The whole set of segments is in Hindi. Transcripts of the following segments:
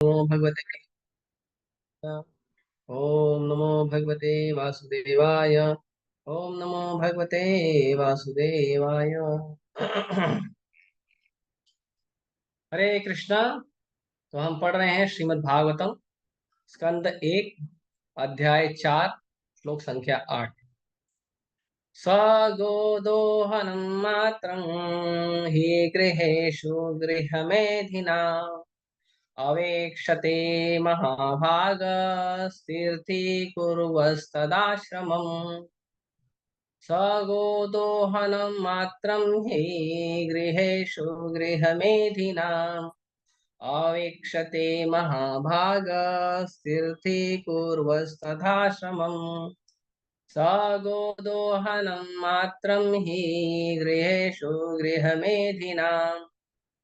नमो भगवते ओम नमो भगवते वासुदेवाय। ओम नमो भगवते वासुदेवाय। हरे कृष्णा। तो हम पढ़ रहे हैं श्रीमद् भागवतम स्कंद 1 अध्याय 4 श्लोक संख्या 8। स गोदोहनं मात्रं हि गृहेषु गृहमेधिना अवेक्षते महाभागस्तीर्थीकुर्वस्तदाश्रमम् स गोदोहनं मात्रं हि गृहेषु गृहमेधिनाम् अवेक्षते महाभागस्तीर्थीकुर्वस्तदाश्रमम् स गोदोहनं मात्रं हि गृहेषु गृहमेधिनाम्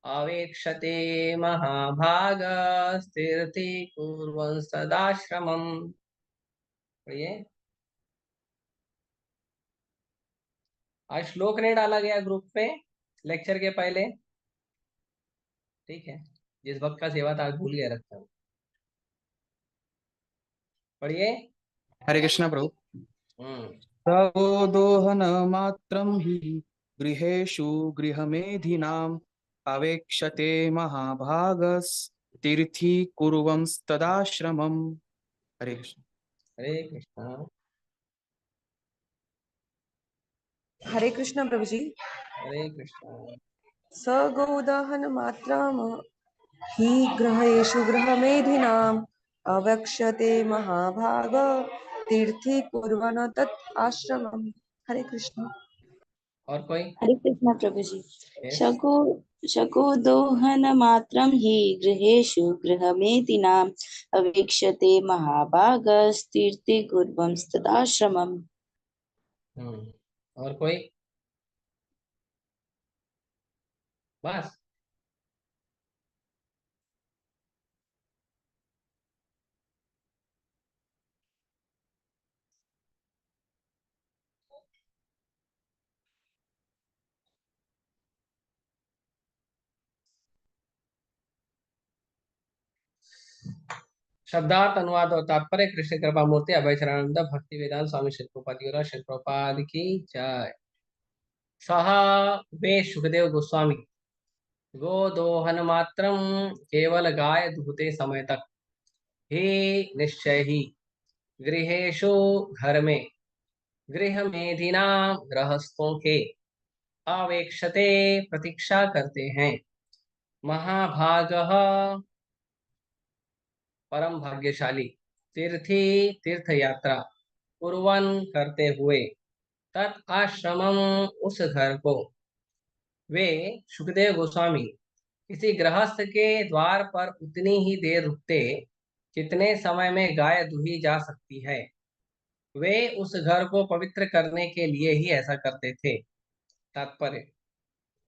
अवेक्षते महाभागस्तीर्थीकुर्वन् सदाश्रमम्। ये आज श्लोक नहीं डाला गया ग्रुप पे लेक्चर के पहले। ठीक है, जिस भक्त का सेवा था आज भूल गया रखता हूँ। पढ़िए। हरे कृष्ण प्रभु। हम्म। सवोदोहन मात्रं हि गृहेषु गृहमेधिनाम् अवेक्षते महाभागस्तीर्थी कुर्वंस्तदाश्रमम्। हरे कृष्ण। हरे कृष्णा। हरे कृष्ण प्रभु जी। हरे कृष्णा। स गोदहन मात्रम ही ग्रहेषु गृहमेधिनाम् अवक्ष्यते महाभाग तीर्थी कुर्वन् तत् आश्रमम्। हरे कृष्ण। और कोई? हरे कृष्ण प्रभु जी। Yes. शकोदोहनमात्रं हि गृहेषु गृहमेधिनाम् अवीक्ष्यते महाभागस्तीर्थे कुर्वंस्तदाश्रमम्। और कोई? बस। शब्दार्थ अनुवाद और तात्पर्य कृष्ण कृपा मूर्ति अभय चरणानंद भक्ति वेदांत स्वामी श्री प्रभुपाद और श्री प्रभुपाद की जय। सह वे सुखदेव गोस्वामी गोदोहन मात्रम केवल गाय दूहते समय तक ही निश्चय ही गृहेशु घर में गृह मेधिना गृहस्थों के अवेक्षते प्रतीक्षा करते हैं महाभाग परम भाग्यशाली तीर्थी तीर्थ यात्रा पूर्वन करते हुए तत् आश्रमम उस घर को वे सुखदेव गोस्वामी किसी गृहस्थ के द्वार पर उतनी ही देर रुकते जितने समय में गाय दूही जा सकती है। वे उस घर को पवित्र करने के लिए ही ऐसा करते थे। तात्पर्य।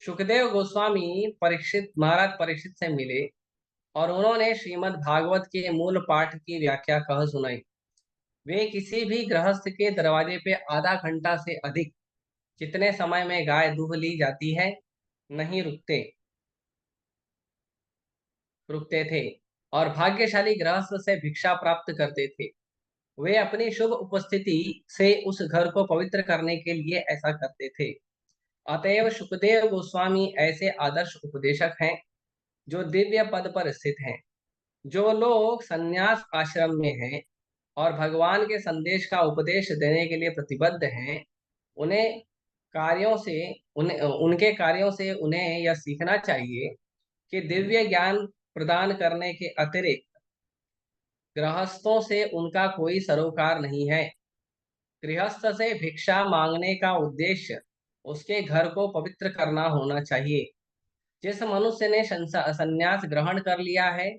सुखदेव गोस्वामी परीक्षित महाराज परीक्षित से मिले और उन्होंने श्रीमद् भागवत के मूल पाठ की व्याख्या कह सुनाई। वे किसी भी गृहस्थ के दरवाजे पे आधा घंटा से अधिक जितने समय में गाय दूह ली जाती है नहीं रुकते थे और भाग्यशाली गृहस्थ से भिक्षा प्राप्त करते थे। वे अपनी शुभ उपस्थिति से उस घर को पवित्र करने के लिए ऐसा करते थे। अतएव सुखदेव गोस्वामी ऐसे आदर्श उपदेशक हैं जो दिव्य पद पर स्थित हैं। जो लोग संन्यास आश्रम में हैं और भगवान के संदेश का उपदेश देने के लिए प्रतिबद्ध हैं, उन्हें कार्यों से उनके कार्यों से उन्हें यह सीखना चाहिए कि दिव्य ज्ञान प्रदान करने के अतिरिक्त गृहस्थों से उनका कोई सरोकार नहीं है। गृहस्थ से भिक्षा मांगने का उद्देश्य उसके घर को पवित्र करना होना चाहिए। जिस मनुष्य ने संन्यास ग्रहण कर लिया है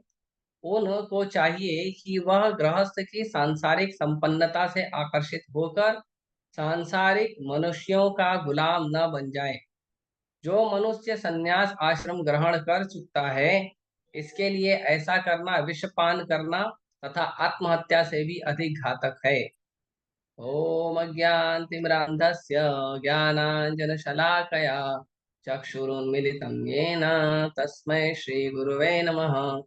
उनको चाहिए कि वह गृहस्थ की सांसारिक संपन्नता से आकर्षित होकर सांसारिक मनुष्यों का गुलाम न बन जाए। जो मनुष्य संन्यास आश्रम ग्रहण कर चुका है इसके लिए ऐसा करना विषपान करना तथा आत्महत्या से भी अधिक घातक है। ओम अज्ञानतिमिरान्धस्य ज्ञानाञ्जनशलाकया चक्षुरुन्मिलितं येन तस्मै श्रीगुरुवे नमः।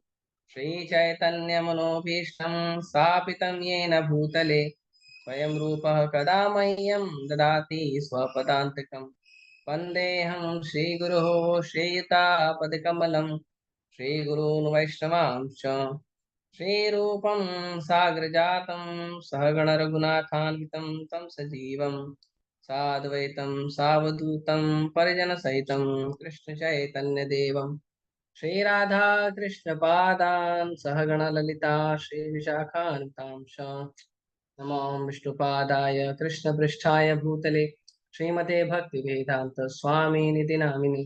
श्रीचैतन्यमनोभीष्टं स्थापितं येन भूतले स्वयं रूपः कदा मह्यं ददाति स्वपदान्तिकम् वन्देऽहं श्रीगुरोः श्रीयुतापदकमलं श्रीगुरून् वैष्णवांश्च श्रीरूपं साग्रजातं सहगणरघुनाथान्वितं तं सजीवं साद्वैतं सावधूतं परिजनसहितं कृष्णचैतन्यदेवं श्रीराधा कृष्णपादान् सहगणललिता श्रीविशाखान्वितांश्च नमो विष्णुपादाय कृष्णपृष्ठाय भूतले श्रीमते भक्तिवेदांत स्वामी निति नामिने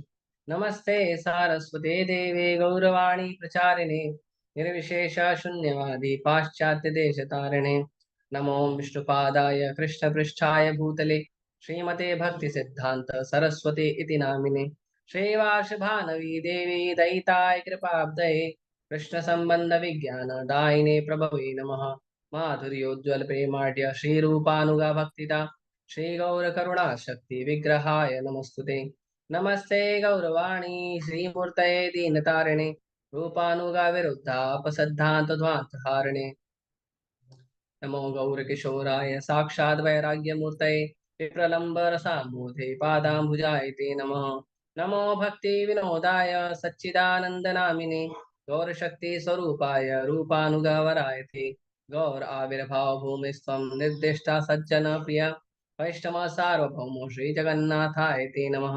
नमस्ते सारस्वते देवे गौरवाणी प्रचारिणे निर्विशेष शून्यवादी पाश्चात्य देश तारिणे नमो विष्णुपादाय कृष्णपृष्ठाय भूतले श्रीमते भक्ति सिद्धांत सरस्वती इति नामिने श्रीवास भानवी देवी दयिताय कृपाब्दये कृष्ण संबंध विज्ञान दायिने प्रभवे नमः माधुर्योज्वल प्रेमाढ्य श्रीरूपानुगा भक्तिदा श्री गौर करुणा शक्ति विग्रहाय नमस्तुते नमस्ते गौरवाणी श्रीमूर्तये दीनतारिणे रूपानुगा विरुद्धापसद्धांत ध्वांतहारिणे नमो गौरकिशोराय साक्षात् वैराग्यमूर्तये विप्रलम्बर सामूर्धे पादाम्बुजाय ते नमः नमो भक्ति विनोदाय सच्चिदानन्दनामिने गौरशक्ति स्वरूपाय रूपानुगवराय ते गौर आविर्भाव भूमिस्त्वं निर्दिष्टा सज्जन प्रिय वैष्णव सार्वभौमो श्री जगन्नाथाय ते नमः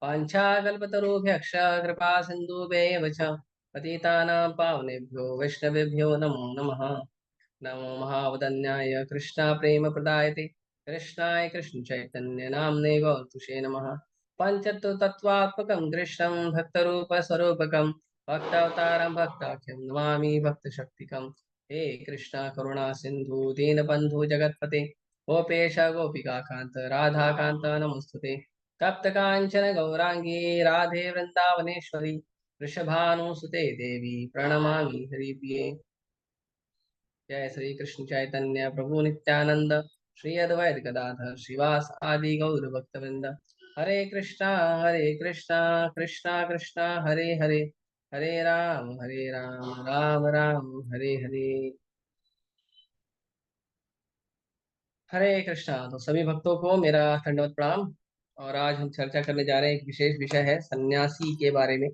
वाञ्छाकल्पतरुभ्यश्च कृपा सिन्धुभ्येव च पतितानां पावनेभ्यो वैष्णवेभ्यो नमो नमः नमो महावदन्याय कृष्णा प्रेम प्रदायते कृष्णाय कृष्ण चैतन्य नामने गौतुषे नमः पंचतत्वात्मकं कृष्णं भक्तरूप स्वरूपकं भक्तावतारं भक्ताख्यं नमामि भक्तशक्तिकं हे कृष्णा करुणा सिंधु दीनबंधु जगत्पते गोपेश गोपिका कांत राधा कांत नमस्तुते तप्त कांचन गौरांगी राधे वृंदावनेश्वरी वृषभानुसुते देवी प्रणमामि हरिप्रिये जय श्री कृष्ण चैतन्य प्रभु नित्यानंद श्री अद्वैत गदाधर श्रीवास आदि गौर भक्तवृंद हरे कृष्णा कृष्णा कृष्णा हरे हरे हरे राम राम हरे हरे हरे कृष्णा। तो सभी भक्तों को मेरा दंडवत प्रणाम। और आज हम चर्चा करने जा रहे हैं, एक विशेष विषय है सन्यासी के बारे में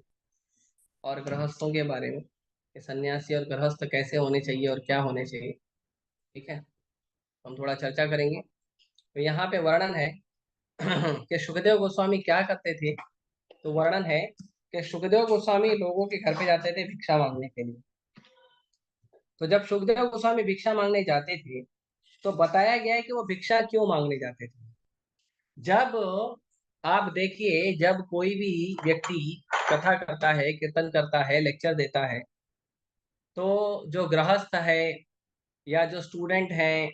और गृहस्थों के बारे में कि सन्यासी और गृहस्थ कैसे होने चाहिए और क्या होने चाहिए। ठीक है, हम थोड़ा चर्चा करेंगे। तो यहाँ पे वर्णन है कि सुखदेव गोस्वामी क्या करते थे। तो वर्णन है कि सुखदेव गोस्वामी लोगों के घर पे जाते थे भिक्षा मांगने के लिए। तो जब सुखदेव गोस्वामी भिक्षा मांगने जाते थे तो बताया गया है कि वो भिक्षा क्यों मांगने जाते थे। जब आप देखिए, जब कोई भी व्यक्ति कथा करता है, कीर्तन करता है, लेक्चर देता है, तो जो गृहस्थ है या जो स्टूडेंट है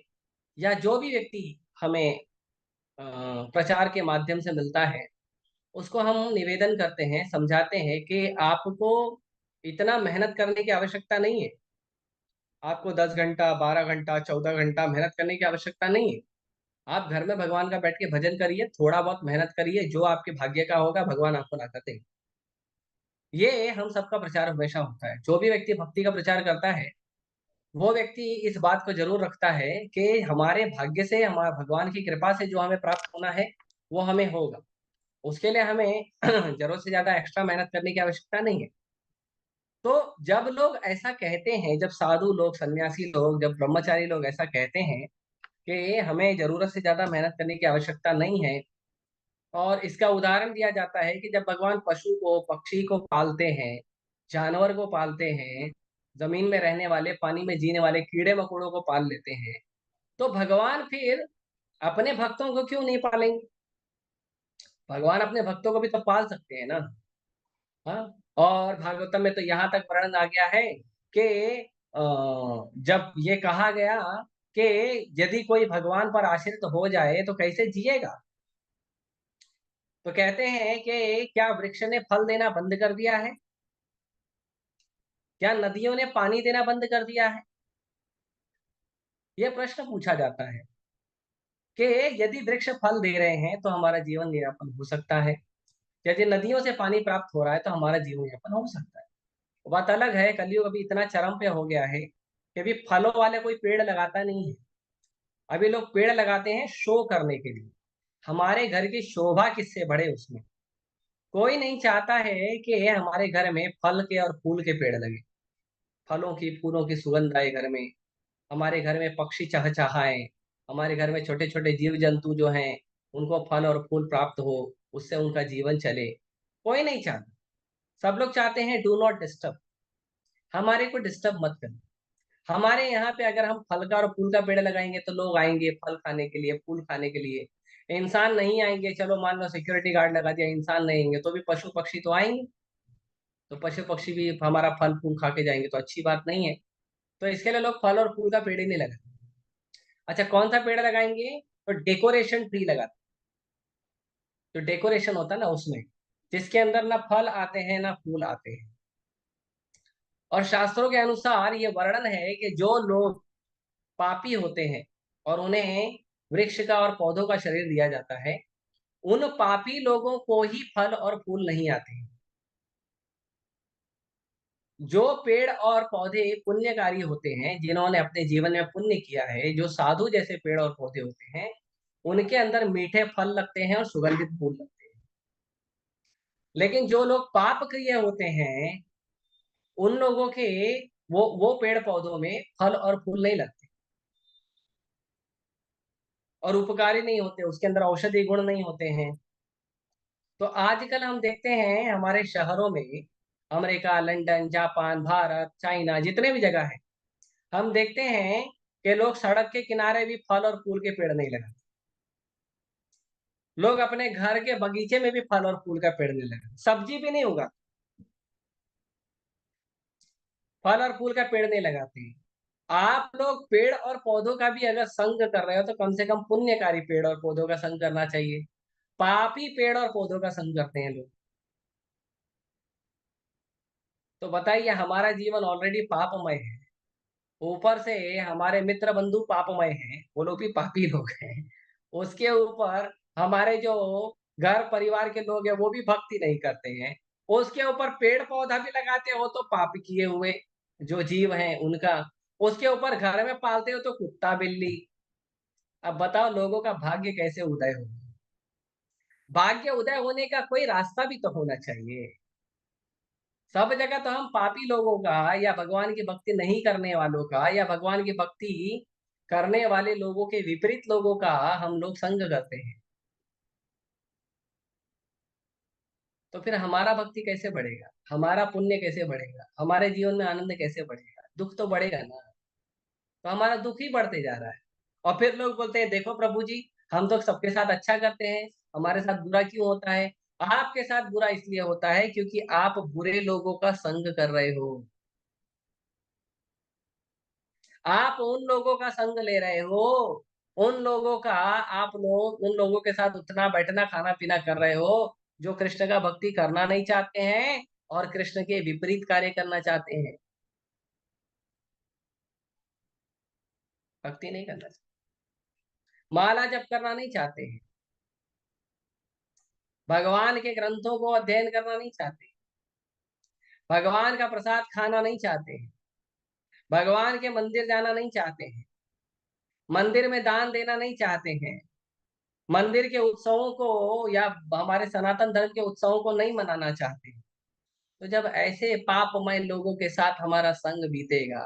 या जो भी व्यक्ति हमें प्रचार के माध्यम से मिलता है, उसको हम निवेदन करते हैं, समझाते हैं कि आपको इतना मेहनत करने की आवश्यकता नहीं है। आपको 10 घंटा, 12 घंटा, 14 घंटा मेहनत करने की आवश्यकता नहीं है। आप घर में भगवान का बैठ के भजन करिए, थोड़ा बहुत मेहनत करिए, जो आपके भाग्य का होगा भगवान आपको ना देंगे। ये हम सबका प्रचार हमेशा होता है। जो भी व्यक्ति भक्ति का प्रचार करता है वो व्यक्ति इस बात को जरूर रखता है कि हमारे भाग्य से, हमारे भगवान की कृपा से जो हमें प्राप्त होना है वो हमें होगा। उसके लिए हमें जरूरत से ज्यादा एक्स्ट्रा मेहनत करने की आवश्यकता नहीं है। तो जब लोग ऐसा कहते हैं, जब साधु लोग, सन्यासी लोग, जब ब्रह्मचारी लोग ऐसा कहते हैं कि हमें जरूरत से ज्यादा मेहनत करने की आवश्यकता नहीं है, और इसका उदाहरण दिया जाता है कि जब भगवान पशु को, पक्षी को पालते हैं, जानवर को पालते हैं, जमीन में रहने वाले, पानी में जीने वाले कीड़े मकोड़ों को पाल लेते हैं, तो भगवान फिर अपने भक्तों को क्यों नहीं पालेंगे? भगवान अपने भक्तों को भी तो पाल सकते हैं ना। हाँ। और भागवतम में तो यहाँ तक वर्णन आ गया है कि अ, जब ये कहा गया कि यदि कोई भगवान पर आश्रित हो जाए तो कैसे जिएगा, तो कहते हैं कि क्या वृक्ष ने फल देना बंद कर दिया है? क्या नदियों ने पानी देना बंद कर दिया है? यह प्रश्न पूछा जाता है कि यदि वृक्ष फल दे रहे हैं तो हमारा जीवन यापन हो सकता है, यदि नदियों से पानी प्राप्त हो रहा है तो हमारा जीवन यापन हो सकता है। बात अलग है, कलयुग अभी इतना चरम पे हो गया है कि अभी फलों वाले कोई पेड़ लगाता नहीं है। अभी लोग पेड़ लगाते हैं शो करने के लिए, हमारे घर की शोभा किससे बढ़े उसमें। कोई नहीं चाहता है कि हमारे घर में फल के और फूल के पेड़ लगे, फलों की फूलों की सुगंध आए घर में, हमारे घर में पक्षी चहचहाएं, हमारे घर में छोटे छोटे जीव जंतु जो हैं उनको फल और फूल प्राप्त हो, उससे उनका जीवन चले। कोई नहीं चाहता, सब लोग चाहते हैं डू नॉट डिस्टर्ब, हमारे को डिस्टर्ब मत कर। हमारे यहाँ पे अगर हम फल का और फूल का पेड़ लगाएंगे तो लोग आएंगे फल खाने के लिए, फूल खाने के लिए। इंसान नहीं आएंगे, चलो मान लो सिक्योरिटी गार्ड लगा दिया, इंसान नहीं आएंगे तो भी पशु पक्षी तो आएंगे, तो पशु पक्षी भी हमारा फल फूल खा के जाएंगे, तो अच्छी बात नहीं है। तो इसके लिए लोग फल और फूल का पेड़ ही नहीं लगाते। अच्छा, कौन सा पेड़ लगाएंगे? तो डेकोरेशन ट्री लगाते, जो डेकोरेशन होता है ना उसमें, जिसके अंदर ना फल आते हैं ना फूल आते हैं। और शास्त्रों के अनुसार ये वर्णन है कि जो लोग पापी होते हैं और उन्हें वृक्ष का और पौधों का शरीर दिया जाता है, उन पापी लोगों को ही फल और फूल नहीं आते हैं। जो पेड़ और पौधे पुण्यकारी होते हैं, जिन्होंने अपने जीवन में पुण्य किया है, जो साधु जैसे पेड़ और पौधे होते हैं, उनके अंदर मीठे फल लगते हैं और सुगंधित फूल लगते हैं। लेकिन जो लोग पाप किए होते हैं, उन लोगों के वो पेड़ पौधों में फल और फूल नहीं लगते और उपकारी नहीं होते, उसके अंदर औषधि गुण नहीं होते हैं। तो आजकल हम देखते हैं हमारे शहरों में, America, London, Japan, Bharat, China, जितने भी जगह है, हम देखते हैं कि लोग सड़क के किनारे भी फल और फूल के पेड़ नहीं लगाते। लोग अपने घर के बगीचे में भी फल और फूल का पेड़ नहीं लगाते, सब्जी भी नहीं उगा, फल और फूल का पेड़ नहीं लगाते हैं। आप लोग पेड़ और पौधों का भी अगर संग कर रहे हो तो कम से कम पुण्यकारी पेड़ और पौधों का संग करना चाहिए। पापी पेड़ और पौधों का संग करते हैं लोग। तो बताइए, हमारा जीवन ऑलरेडी पापमय है, ऊपर से हमारे मित्र बंधु पापमय हैं, वो लोग भी पापी लोग हैं। उसके ऊपर हमारे जो घर परिवार के लोग हैं वो भी भक्ति नहीं करते हैं। उसके ऊपर पेड़ पौधा भी लगाते हो तो पाप किए हुए जो जीव हैं उनका। उसके ऊपर घर में पालते हो तो कुत्ता बिल्ली। अब बताओ लोगों का भाग्य कैसे उदय हो? भाग्य उदय होने का कोई रास्ता भी तो होना चाहिए। सब जगह तो हम पापी लोगों का या भगवान की भक्ति नहीं करने वालों का या भगवान की भक्ति करने वाले लोगों के विपरीत लोगों का हम लोग संग करते हैं। तो फिर हमारा भक्ति कैसे बढ़ेगा, हमारा पुण्य कैसे बढ़ेगा, हमारे जीवन में आनंद कैसे बढ़ेगा? दुख तो बढ़ेगा ना। तो हमारा दुख ही बढ़ते जा रहा है। और फिर लोग बोलते हैं देखो प्रभु जी, हम तो सबके साथ अच्छा करते हैं, हमारे साथ बुरा क्यों होता है? आपके साथ बुरा इसलिए होता है क्योंकि आप बुरे लोगों का संग कर रहे हो। आप उन लोगों का संग ले रहे हो, उन लोगों का, आप लोग उन लोगों के साथ उठना बैठना खाना पीना कर रहे हो जो कृष्ण का भक्ति करना नहीं चाहते हैं और कृष्ण के विपरीत कार्य करना चाहते हैं, भक्ति नहीं करना चाहते, माला जप करना नहीं चाहते हैं, भगवान के ग्रंथों को अध्ययन करना नहीं चाहते, भगवान का प्रसाद खाना नहीं चाहते हैं, भगवान के मंदिर जाना नहीं चाहते हैं, मंदिर में दान देना नहीं चाहते हैं, मंदिर के उत्सवों को या हमारे सनातन धर्म के उत्सवों को नहीं मनाना चाहते। तो जब ऐसे पापमय लोगों के साथ हमारा संग बीतेगा,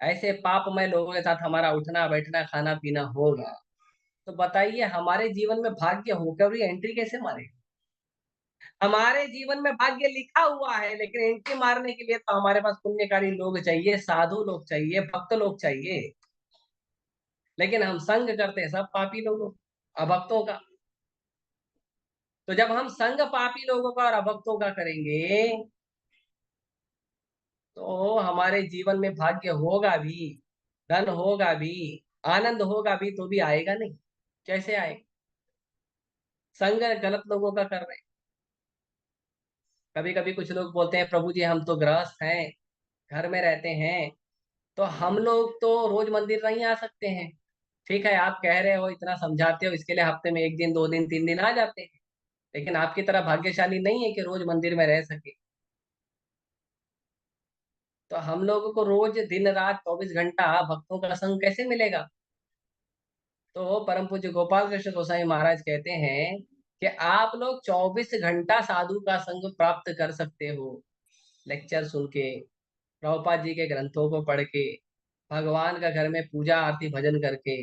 ऐसे पापमय लोगों के साथ हमारा उठना बैठना खाना पीना होगा, तो बताइए हमारे जीवन में भाग्य होकर भी एंट्री कैसे मारेगा? हमारे जीवन में भाग्य लिखा हुआ है, लेकिन एंट्री मारने के लिए तो हमारे पास पुण्यकारी लोग चाहिए, साधु लोग चाहिए, भक्त लोग चाहिए। लेकिन हम संग करते हैं सब पापी लोगों, अभक्तों का। तो जब हम संग पापी लोगों का और अभक्तों का करेंगे तो हमारे जीवन में भाग्य होगा भी, धन होगा भी, आनंद होगा भी, तो भी आएगा नहीं। कैसे आएगा? संग गलत लोगों का कर रहे हैं। कभी कभी कुछ लोग बोलते हैं प्रभु जी हम तो गृहस्थ हैं, घर में रहते हैं, तो हम लोग तो रोज मंदिर नहीं आ सकते हैं। ठीक है, आप कह रहे हो, इतना समझाते हो, इसके लिए हफ्ते में 1 दिन 2 दिन 3 दिन आ जाते हैं, लेकिन आपकी तरह भाग्यशाली नहीं है कि रोज मंदिर में रह सके। तो हम लोगों को रोज दिन रात 24 घंटा भक्तों का संग कैसे मिलेगा? तो परम पूज्य गोपाल कृष्ण गोसाई महाराज कहते हैं कि आप लोग 24 घंटा साधु का संग प्राप्त कर सकते हो, लेक्चर सुन के, प्रभुपाद जी के ग्रंथों को पढ़ के, भगवान का घर में पूजा आरती भजन करके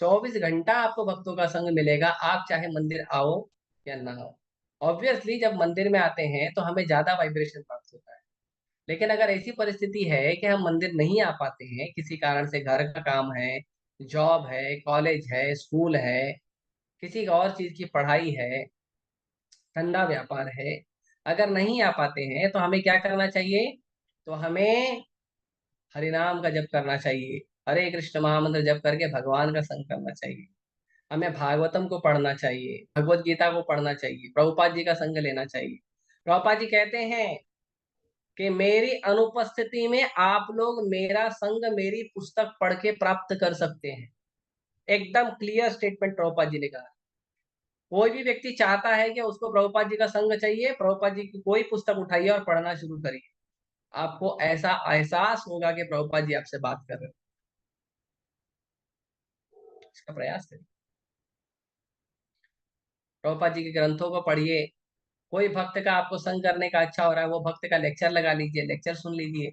24 घंटा आपको भक्तों का संग मिलेगा, आप चाहे मंदिर आओ या ना आओ। ऑब्वियसली जब मंदिर में आते हैं तो हमें ज्यादा वाइब्रेशन प्राप्त होता है, लेकिन अगर ऐसी परिस्थिति है कि हम मंदिर नहीं आ पाते हैं, किसी कारण से घर का काम है, जॉब है, कॉलेज है, स्कूल है, किसी और चीज की पढ़ाई है, धंधा व्यापार है, अगर नहीं आ पाते हैं तो हमें क्या करना चाहिए? तो हमें हरिनाम का जप करना चाहिए, हरे कृष्ण महामंत्र जप करके भगवान का संग करना चाहिए, हमें भागवतम को पढ़ना चाहिए, भगवत गीता को पढ़ना चाहिए, प्रभुपाद जी का संग लेना चाहिए। प्रभुपाद जी कहते हैं कि मेरी अनुपस्थिति में आप लोग मेरा संग, मेरी पुस्तक पढ़ के प्राप्त कर सकते हैं। एकदम क्लियर स्टेटमेंट प्रभुपाद जी ने कहा। कोई भी व्यक्ति चाहता है कि उसको प्रभुपाद जी का संग चाहिए, प्रभुपाद जी की कोई पुस्तक उठाइए और पढ़ना शुरू करिए, आपको ऐसा एहसास होगा कि प्रभुपाद जी आपसे बात कर रहे हैं। इसका प्रयास करिए, प्रभुपाद जी के ग्रंथों को पढ़िए। कोई भक्त का आपको संग करने का अच्छा हो रहा है, वो भक्त का लेक्चर लगा लीजिए, लेक्चर सुन लीजिए।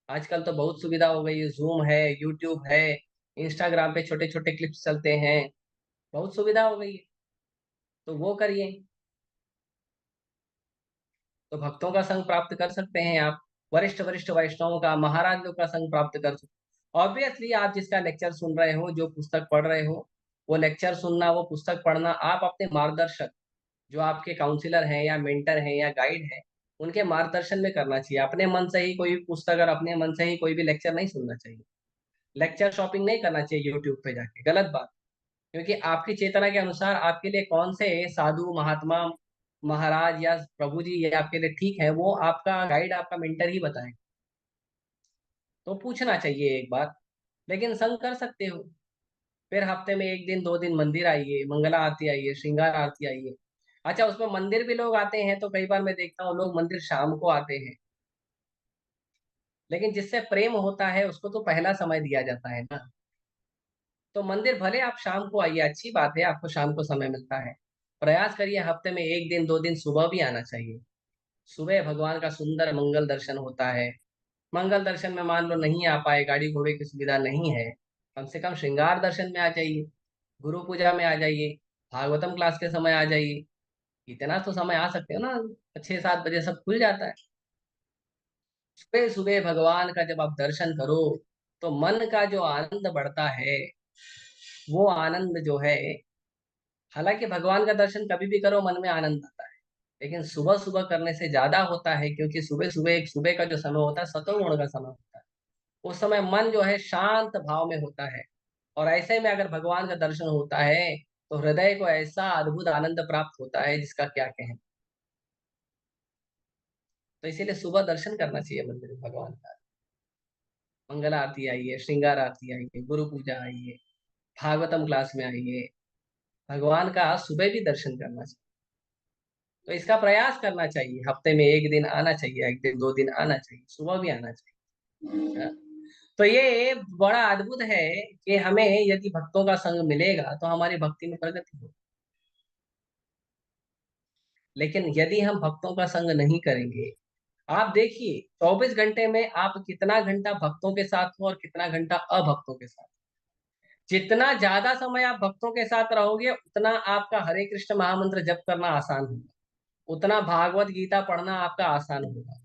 आजकल तो बहुत सुविधा हो गई है, जूम है, यूट्यूब है, इंस्टाग्राम पे छोटे छोटे क्लिप्स चलते हैं, बहुत सुविधा हो गई है, तो वो करिए। तो भक्तों का संग प्राप्त कर सकते हैं आप, वरिष्ठ वरिष्ठ वैष्णवों का, महाराज लोग का संग प्राप्त कर सकते। ऑब्वियसली आप जिसका लेक्चर सुन रहे हो, जो पुस्तक पढ़ रहे हो, वो लेक्चर सुनना, वो पुस्तक पढ़ना, आप अपने मार्गदर्शक, जो आपके काउंसलर हैं या मेंटर हैं या गाइड हैं, उनके मार्गदर्शन में करना चाहिए। अपने मन से ही कोई भी पुस्तक और अपने मन से ही कोई भी लेक्चर नहीं सुनना चाहिए। लेक्चर शॉपिंग नहीं करना चाहिए यूट्यूब पे जाके, गलत बात। क्योंकि आपकी चेतना के अनुसार आपके लिए कौन से साधु महात्मा, महाराज या प्रभु जी ये आपके लिए ठीक है, वो आपका गाइड, आपका मेंटर ही बताएगा। तो पूछना चाहिए एक बार। लेकिन संग कर सकते हो, फिर हफ्ते में एक दिन 2 दिन मंदिर आइए, मंगला आरती आइए, श्रृंगार आरती आइए। अच्छा, उसमें मंदिर भी लोग आते हैं तो कई बार मैं देखता हूँ लोग मंदिर शाम को आते हैं, लेकिन जिससे प्रेम होता है उसको तो पहला समय दिया जाता है ना। तो मंदिर भले आप शाम को आइए, अच्छी बात है, आपको शाम को समय मिलता है। प्रयास करिए हफ्ते में एक दिन 2 दिन सुबह भी आना चाहिए। सुबह भगवान का सुंदर मंगल दर्शन होता है। मंगल दर्शन में मान लो नहीं आ पाए, गाड़ी घोड़े की सुविधा नहीं है, कम से कम श्रृंगार दर्शन में आ जाइए, गुरु पूजा में आ जाइए, भागवतम क्लास के समय आ जाइए। इतना तो समय आ सकते हो ना, 6-7 बजे सब खुल जाता है। सुबह सुबह भगवान का जब आप दर्शन करो तो मन का जो आनंद बढ़ता है, वो आनंद जो है, हालांकि भगवान का दर्शन कभी भी करो मन में आनंद आता है, लेकिन सुबह सुबह करने से ज्यादा होता है, क्योंकि सुबह सुबह एक सुबह का जो समय होता है सतोगुण का समय होता है। उस समय मन जो है शांत भाव में होता है, और ऐसे में अगर भगवान का दर्शन होता है तो हृदय को ऐसा अद्भुत आनंद प्राप्त होता है जिसका क्या कहें। तो इसीलिए सुबह दर्शन करना चाहिए मंदिर में भगवान का। मंगल आरती आइए, श्रृंगार आरती आइए, गुरु पूजा आइए, भागवतम क्लास में आइए, भगवान का सुबह भी दर्शन करना चाहिए। तो इसका प्रयास करना चाहिए, हफ्ते में एक दिन आना चाहिए, एक दिन 2 दिन आना चाहिए, सुबह भी आना चाहिए। हाँ। तो ये बड़ा अद्भुत है कि हमें यदि भक्तों का संग मिलेगा तो हमारी भक्ति में प्रगति होगी। लेकिन यदि हम भक्तों का संग नहीं करेंगे, आप देखिए 24 घंटे में आप कितना घंटा भक्तों के साथ हो और कितना घंटा अभक्तों के साथ। जितना ज्यादा समय आप भक्तों के साथ रहोगे उतना आपका हरे कृष्ण महामंत्र जप करना आसान होगा, उतना भागवत गीता पढ़ना आपका आसान होगा,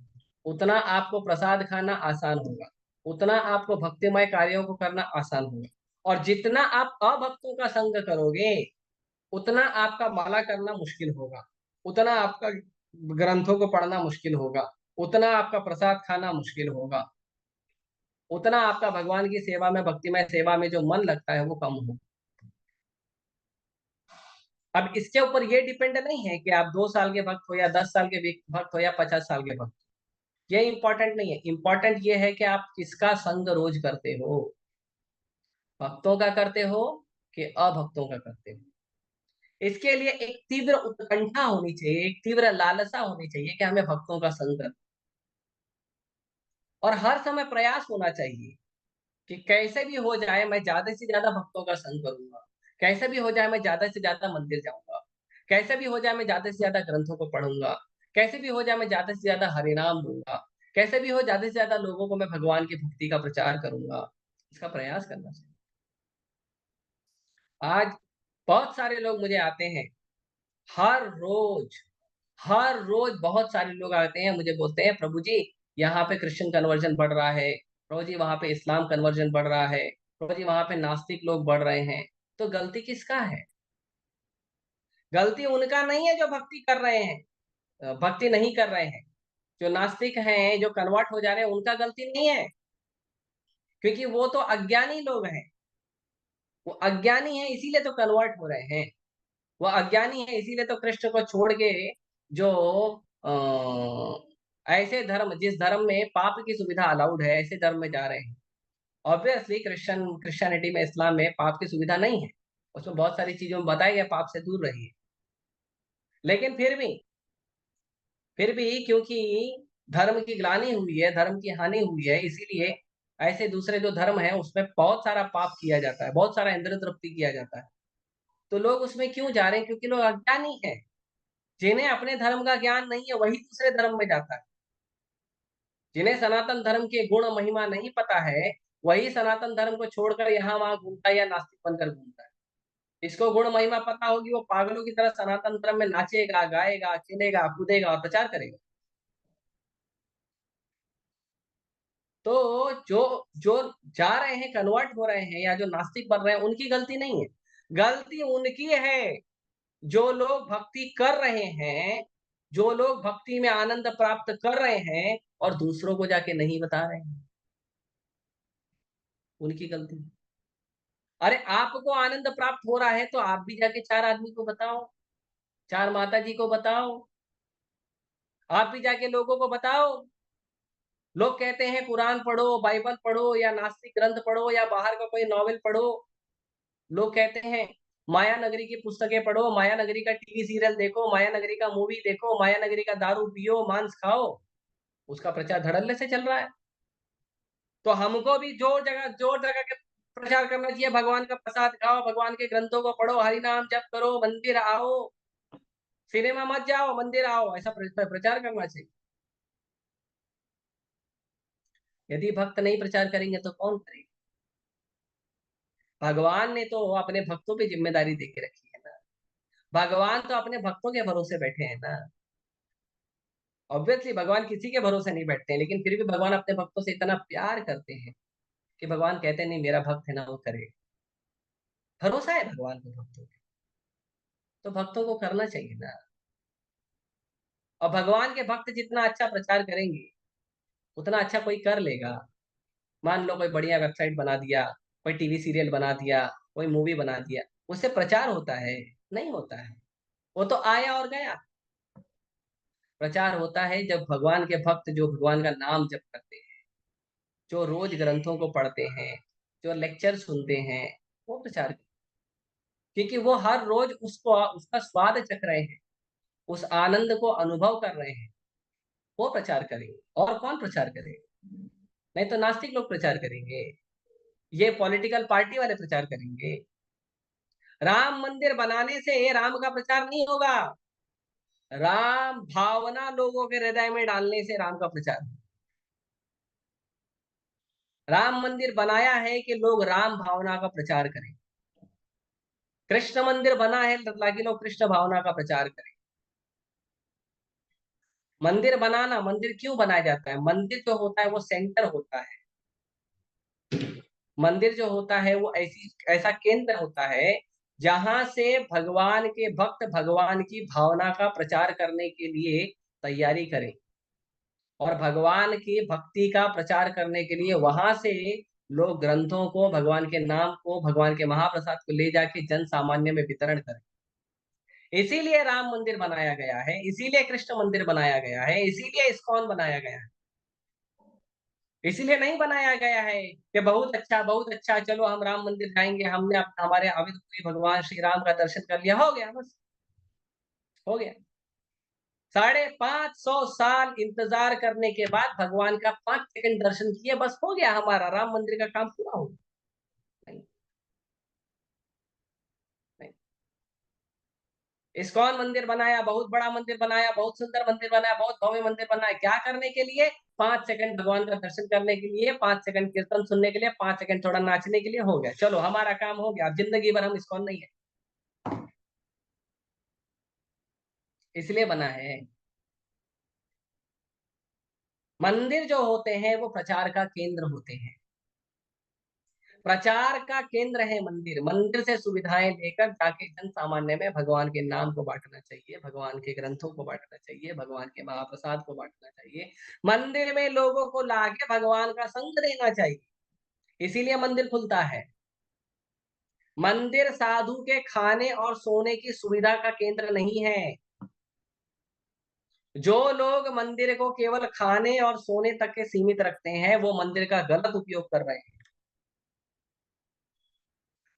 उतना आपको प्रसाद खाना आसान होगा, उतना आपको भक्तिमय कार्यों को करना आसान होगा। और जितना आप अभक्तों का संग करोगे उतना आपका माला करना मुश्किल होगा, उतना आपका ग्रंथों को पढ़ना मुश्किल होगा, उतना आपका प्रसाद खाना मुश्किल होगा, उतना आपका भगवान की सेवा में, भक्तिमय सेवा में जो मन लगता है वो कम होगा। अब इसके ऊपर ये डिपेंड नहीं है कि आप 2 साल के भक्त हो या 10 साल के भक्त हो या 50 साल के भक्त। ये इंपॉर्टेंट नहीं है, इंपॉर्टेंट ये है कि आप किसका संग रोज करते हो, भक्तों का करते हो कि अभक्तों का करते हो। इसके लिए एक तीव्र उत्कंठा होनी चाहिए, एक तीव्र लालसा होनी चाहिए कि हमें भक्तों का संग करना। और हर समय प्रयास होना चाहिए कि कैसे भी हो जाए मैं ज्यादा से ज्यादा भक्तों का संग करूंगा, कैसे भी हो जाए मैं ज्यादा से ज्यादा मंदिर जाऊंगा, कैसे भी हो जाए मैं ज्यादा से ज्यादा ग्रंथों को पढ़ूंगा, कैसे भी हो जाए मैं ज्यादा से ज्यादा हरिनाम लूंगा, कैसे भी हो ज्यादा से ज्यादा लोगों को मैं भगवान की भक्ति का प्रचार करूंगा। इसका प्रयास करना चाहिए। आज बहुत सारे लोग मुझे आते हैं, हर रोज हर रोज बहुत सारे लोग आते हैं, मुझे बोलते हैं प्रभु जी यहाँ पे क्रिश्चियन कन्वर्जन बढ़ रहा है, प्रभु जी वहां पे इस्लाम कन्वर्जन बढ़ रहा है, प्रभु जी वहां पे नास्तिक लोग बढ़ रहे हैं। तो गलती किसका है? गलती उनका नहीं है जो भक्ति कर रहे हैं, भक्ति नहीं कर रहे हैं। जो नास्तिक हैं, जो कन्वर्ट हो जा रहे हैं, उनका गलती नहीं है, क्योंकि वो तो अज्ञानी लोग हैं। वो अज्ञानी है इसीलिए तो कन्वर्ट हो रहे हैं। वो अज्ञानी है इसीलिए तो कृष्ण को छोड़ के जो ऐसे धर्म, जिस धर्म में पाप की सुविधा अलाउड है, ऐसे धर्म में जा रहे हैं। ऑब्वियसली क्रिश्चियनिटी में, इस्लाम में पाप की सुविधा नहीं है, उसमें बहुत सारी चीजों में बताया गया पाप से दूर रहिए। लेकिन फिर भी क्योंकि धर्म की ग्लानि हुई है, धर्म की हानि हुई है, इसीलिए ऐसे दूसरे जो धर्म है उसमें बहुत सारा पाप किया जाता है, बहुत सारा इंद्रिय तृप्ति किया जाता है। तो लोग उसमें क्यों जा रहे हैं? क्योंकि लोग अज्ञानी हैं। जिन्हें अपने धर्म का ज्ञान नहीं है वही दूसरे धर्म में जाता है। जिन्हें सनातन धर्म के गुण महिमा नहीं पता है, वही सनातन धर्म को छोड़कर यहाँ वहां घूमता है या नास्तिक बनकर घूमता है। इसको गुण महिमा पता होगी, वो पागलों की तरह सनातन धर्म में नाचेगा, गाएगा, खेलेगा, कूदेगा और प्रचार करेगा। तो जो जो जा रहे हैं, कन्वर्ट हो रहे हैं या जो नास्तिक बन रहे हैं, उनकी गलती नहीं है। गलती उनकी है जो लोग भक्ति कर रहे हैं, जो लोग भक्ति में आनंद प्राप्त कर रहे हैं और दूसरों को जाके नहीं बता रहे हैं, उनकी गलती। अरे आपको आनंद प्राप्त हो रहा है तो आप भी जाके 4 आदमी को बताओ, 4 माता जी को बताओ, आप भी जाके लोगों को बताओ। लोग कहते हैं कुरान पढ़ो, बाइबल पढ़ो या नास्तिक ग्रंथ पढ़ो या बाहर का कोई नॉवेल पढ़ो। लोग कहते हैं माया नगरी की पुस्तकें पढ़ो, माया नगरी का टीवी सीरियल देखो, माया नगरी का मूवी देखो, माया नगरी का दारू पियो, मांस खाओ। उसका प्रचार धड़ल्ले से चल रहा है। तो हमको भी जोर जगह के प्रचार करना चाहिए। भगवान का प्रसाद खाओ, भगवान के ग्रंथों को पढ़ो, हरि नाम जप करो, मंदिर आओ, सिनेमा मत जाओ, मंदिर आओ, ऐसा प्रचार करना चाहिए। यदि भक्त नहीं प्रचार करेंगे तो कौन करेगा? भगवान ने तो अपने भक्तों पे जिम्मेदारी दे के रखी है ना। भगवान तो अपने भक्तों के भरोसे बैठे हैं ना। ऑब्वियसली भगवान किसी के भरोसे नहीं बैठते हैं, लेकिन फिर भी भगवान अपने भक्तों से इतना प्यार करते हैं कि भगवान कहते हैं नहीं, मेरा भक्त है ना, वो करे। भरोसा है भगवान को भक्तों पे, तो भक्तों को करना चाहिए ना। और भगवान के भक्त जितना अच्छा प्रचार करेंगे उतना अच्छा कोई कर लेगा। मान लो कोई बढ़िया वेबसाइट बना दिया, कोई टीवी सीरियल बना दिया, कोई मूवी बना दिया, उससे प्रचार होता है? नहीं होता है। वो तो आया और गया। प्रचार होता है जब भगवान के भक्त जो भगवान का नाम जप करते हैं, जो रोज ग्रंथों को पढ़ते हैं, जो लेक्चर सुनते हैं, वो प्रचार करते हैं। क्योंकि वो हर रोज उसको उसका स्वाद चख रहे हैं, उस आनंद को अनुभव कर रहे हैं, वो प्रचार करेंगे। और कौन प्रचार करेगा? नहीं तो नास्तिक लोग प्रचार करेंगे, ये पॉलिटिकल पार्टी वाले प्रचार करेंगे। राम मंदिर बनाने से राम का प्रचार नहीं होगा। राम भावना लोगों के हृदय में डालने से राम का प्रचार होगा। राम मंदिर बनाया है कि लोग राम भावना का प्रचार करें। कृष्ण मंदिर बना है ताकि लोग कृष्ण भावना का प्रचार करें। मंदिर क्यों बनाया जाता है? मंदिर जो होता है वो सेंटर होता है। मंदिर जो होता है वो ऐसा केंद्र होता है जहां से भगवान के भक्त भगवान की भावना का प्रचार करने के लिए तैयारी करें, और भगवान की भक्ति का प्रचार करने के लिए वहां से लोग ग्रंथों को, भगवान के नाम को, भगवान के महाप्रसाद को ले जाके जन सामान्य में वितरण करें। इसीलिए राम मंदिर बनाया गया है, इसीलिए कृष्ण मंदिर बनाया गया है, इसीलिए इस्कॉन बनाया गया है। इसीलिए नहीं बनाया गया है कि बहुत अच्छा, चलो हम राम मंदिर जाएंगे, हमने हमारे आविद भगवान श्री राम का दर्शन कर लिया, हो गया, बस हो गया। 550 साल इंतजार करने के बाद भगवान का 5 सेकंड दर्शन किए, बस हो गया, हमारा राम मंदिर का काम पूरा हो गया। नहीं, नहीं। इस्कॉन मंदिर बनाया, बहुत बड़ा मंदिर बनाया, बहुत सुंदर मंदिर बनाया, बहुत भव्य मंदिर बनाया, क्या करने के लिए? 5 सेकंड भगवान का दर्शन करने के लिए, 5 सेकंड कीर्तन सुनने के लिए, 5 सेकंड थोड़ा नाचने के लिए, हो गया, चलो हमारा काम हो गया, अब जिंदगी भर हम इस्कॉन नहीं है। इसलिए बना है। मंदिर जो होते हैं वो प्रचार का केंद्र होते हैं। प्रचार का केंद्र है मंदिर। मंदिर से सुविधाएं लेकर जाके जन सामान्य में भगवान के नाम को बांटना चाहिए, भगवान के ग्रंथों को बांटना चाहिए, भगवान के महाप्रसाद को बांटना चाहिए, मंदिर में लोगों को लाके भगवान का संग देना चाहिए। इसीलिए मंदिर खुलता है। मंदिर साधु के खाने और सोने की सुविधा का केंद्र नहीं है। जो लोग मंदिर को केवल खाने और सोने तक के सीमित रखते हैं वो मंदिर का गलत उपयोग कर रहे हैं।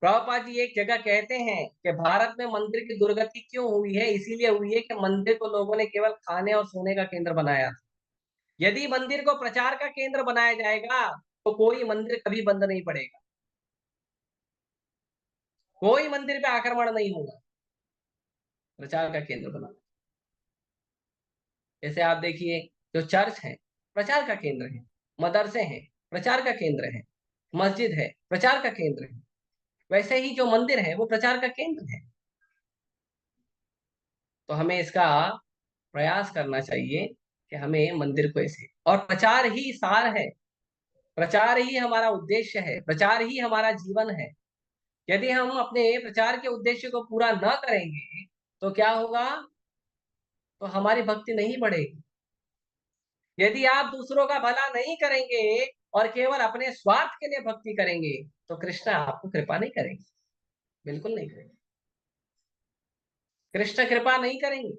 प्रभुपाद जी एक जगह कहते हैं कि भारत में मंदिर की दुर्गति क्यों हुई है? इसीलिए हुई है कि मंदिर को लोगों ने केवल खाने और सोने का केंद्र बनाया। यदि मंदिर को प्रचार का केंद्र बनाया जाएगा तो कोई मंदिर कभी बंद नहीं पड़ेगा, कोई मंदिर पे आक्रमण नहीं होगा। प्रचार का केंद्र बना, जैसे आप देखिए जो चर्च है प्रचार का केंद्र है, मदरसे हैं प्रचार का केंद्र है, मस्जिद है प्रचार का केंद्र है, वैसे ही जो मंदिर है वो प्रचार का केंद्र है। तो हमें इसका प्रयास करना चाहिए कि हमें मंदिर को ऐसे, और प्रचार ही सार है, प्रचार ही हमारा उद्देश्य है, प्रचार ही हमारा जीवन है। यदि हम अपने प्रचार के उद्देश्य को पूरा न करेंगे तो क्या होगा? तो हमारी भक्ति नहीं बढ़ेगी। यदि आप दूसरों का भला नहीं करेंगे और केवल अपने स्वार्थ के लिए भक्ति करेंगे तो कृष्ण आपको कृपा नहीं करेंगे, बिल्कुल नहीं करेंगे। कृष्ण कृपा नहीं करेंगे।